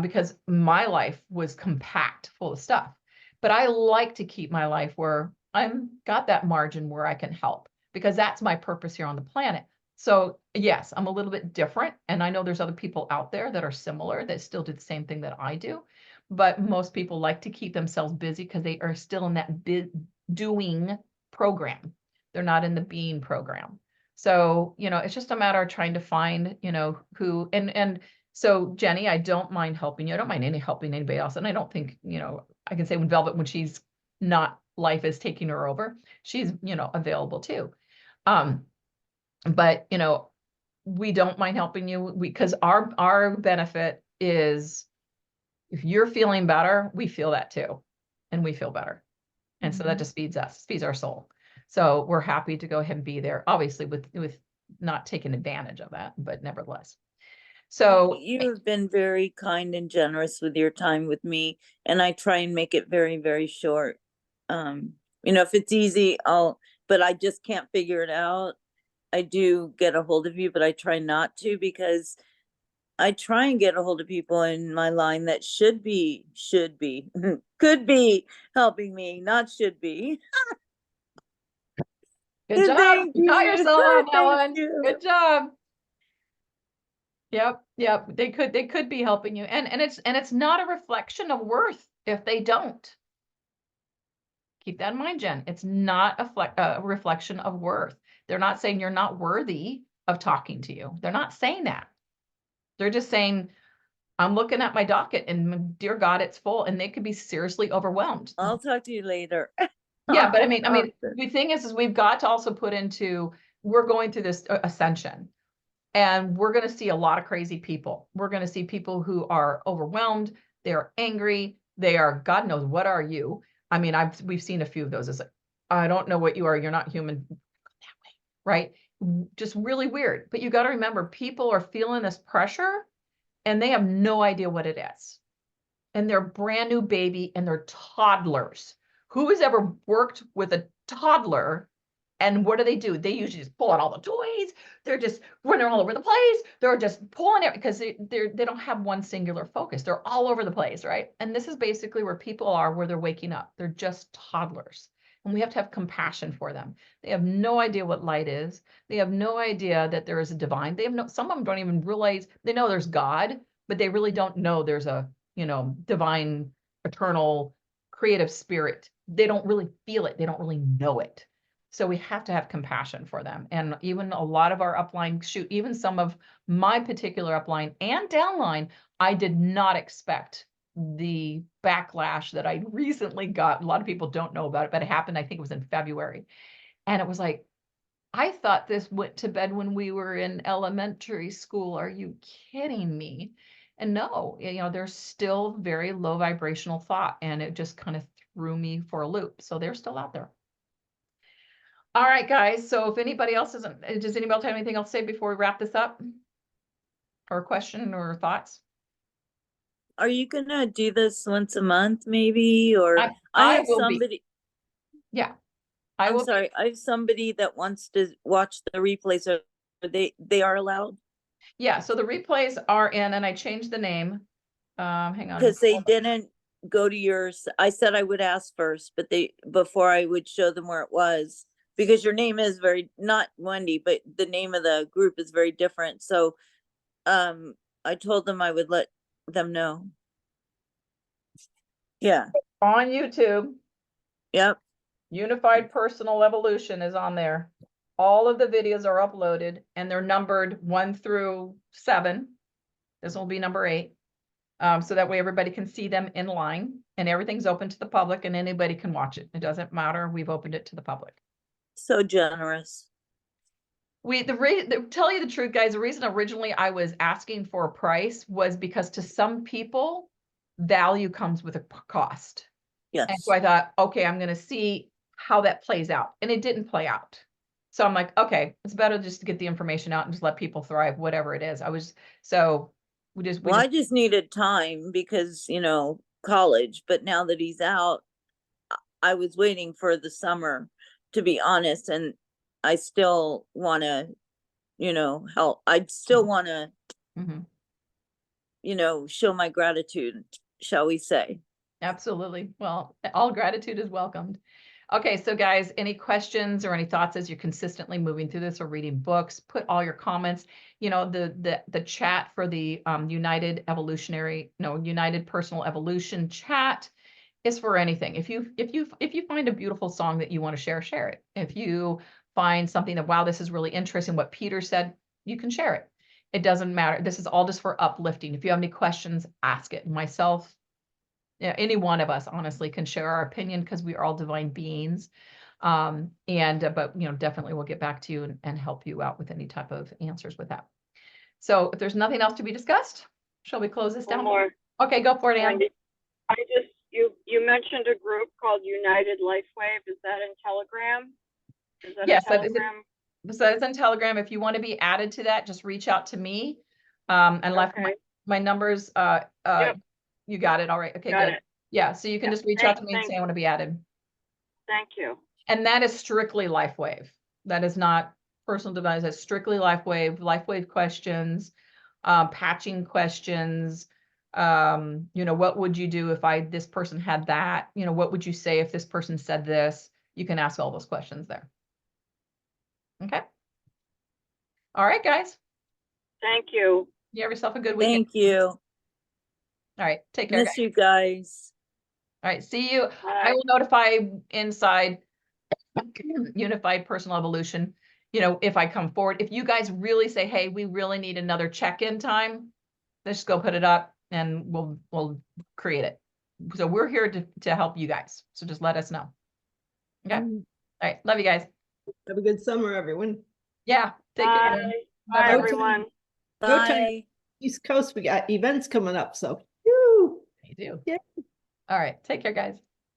because my life was compact full of stuff. But I like to keep my life where I'm got that margin where I can help, because that's my purpose here on the planet. So yes, I'm a little bit different. And I know there's other people out there that are similar that still do the same thing that I do. But most people like to keep themselves busy because they are still in that doing program. They're not in the being program. So, it's just a matter of trying to find, who, and so Jenny, I don't mind helping you. I don't mind helping anybody else. And I don't think, I can say when Velvet, when she's not, life is taking her over, she's, available too. But we don't mind helping you, because our benefit is, if you're feeling better, we feel that too. And we feel better. And so that just feeds us, feeds our soul. So we're happy to go ahead and be there, obviously with not taking advantage of that, but nevertheless. So You have been very kind and generous with your time with me, and I try and make it very, very short. If it's easy, but I just can't figure it out. I do get a hold of you, but I try not to, because I try and get a hold of people in my line that should be, could be helping me, not should be. good job. Thank You got you. yourself on that Thank one. you. Good job. Yep. They could be helping you. And it's not a reflection of worth if they don't. Keep that in mind, Jen. It's not a reflection of worth. They're not saying you're not worthy of talking to you. They're not saying that. They're just saying, I'm looking at my docket and dear God, it's full, and they could be seriously overwhelmed. I'll talk to you later. Yeah, but I mean, the thing is we've got to also put into, we're going through this ascension, and we're going to see a lot of crazy people. We're going to see people who are overwhelmed. They're angry. They are, God knows, what are you? I mean, we've seen a few of those. It's like, I don't know what you are. You're not human that way, right? Just really weird. But you got to remember, people are feeling this pressure and they have no idea what it is. And they're brand new baby and they're toddlers. Who has ever worked with a toddler? And what do? They usually just pull out all the toys. They're just running all over the place. They're just pulling it because they don't have one singular focus. They're all over the place, right? And this is basically where people are, where they're waking up. They're just toddlers. And we have to have compassion for them. They have no idea what light is. They have no idea that there is a divine. Some of them don't even realize, they know there's God, but they really don't know there's a, divine, eternal, creative spirit. They don't really feel it. They don't really know it. So we have to have compassion for them. And even a lot of our upline, even some of my particular upline and downline, I did not expect the backlash that I recently got. A lot of people don't know about it, but it happened, I think it was in February. And it was like, I thought this went to bed when we were in elementary school. Are you kidding me? And no, there's still very low vibrational thought, and it just kind of threw me for a loop. So they're still out there. All right, guys. So if anybody else does anybody else have anything else to say before we wrap this up? Or a question or thoughts? Are you gonna do this once a month, maybe? Or I have will be. somebody. Yeah, I'm sorry. I have somebody that wants to watch the replays. So they are allowed. Yeah, so the replays are in, and I changed the name. Hang on. Because they didn't go to yours. I said I would ask first, but before I would show them where it was. Because your name is not Wendy, but the name of the group is very different. So, I told them I would let them know. Yeah, On YouTube, yep. Unified Personal Evolution is on there. All of the videos are uploaded and they're numbered 1 through 7. This will be number 8. So that way everybody can see them in line, and everything's open to the public and anybody can watch it. It doesn't matter. We've opened it to the public. So generous. Tell you the truth, guys, the reason originally I was asking for a price was because to some people, value comes with a cost. And Yes. so I thought, okay, I'm going to see how that plays out. And it didn't play out. So I'm like, okay, it's better just to get the information out and just let people thrive, whatever it is. Well, I just needed time because, college, but now that he's out, I was waiting for the summer, to be honest, and I still want to, help. I still want to, Mhm. Show my gratitude, shall we say. Absolutely. Well, all gratitude is welcomed. Okay, so guys, any questions or any thoughts as you're consistently moving through this or reading books? Put all your comments. The chat for the United Personal Evolution chat is for anything. If you find a beautiful song that you want to share it. If you find something that, wow, this is really interesting, what Peter said, you can share it. It doesn't matter. This is all just for uplifting. If you have any questions, ask it. Myself, yeah, any one of us honestly can share our opinion because we are all divine beings. But definitely we'll get back to you and help you out with any type of answers with that. So if there's nothing else to be discussed, shall we close this One down? more. Okay, go for it, Ann. Wendy, you mentioned a group called United Lifewave. Is that in Telegram? Is that Yes, in Telegram? So it's on Telegram. If you want to be added to that, just reach out to me. And left Okay. my numbers. Yep. You got it. All right. Okay, Got good. it. Yeah, so you can Yep. just reach out to me and Thanks. say I want to be added. Thank you. And that is strictly LifeWave. That is not personal device. That's strictly LifeWave questions, patching questions. What would you do if this person had that? What would you say if this person said this? You can ask all those questions there. Okay. All right, guys. Thank you. You have yourself a good weekend. Thank you. All right. Take care, Miss guys. you guys. All right. See you. I Bye. will notify inside Unified Personal Evolution, if I come forward. If you guys really say, hey, we really need another check-in time, let's just go put it up and we'll create it. So we're here to help you guys. So just let us know. Okay. All right. Love you guys. Have a good summer, everyone. Yeah. Take Bye. care. Bye, Bye-bye. everyone. Go to Bye. East Coast, we got events coming up, so. Woo. You do. Yeah. All right. Take care, guys.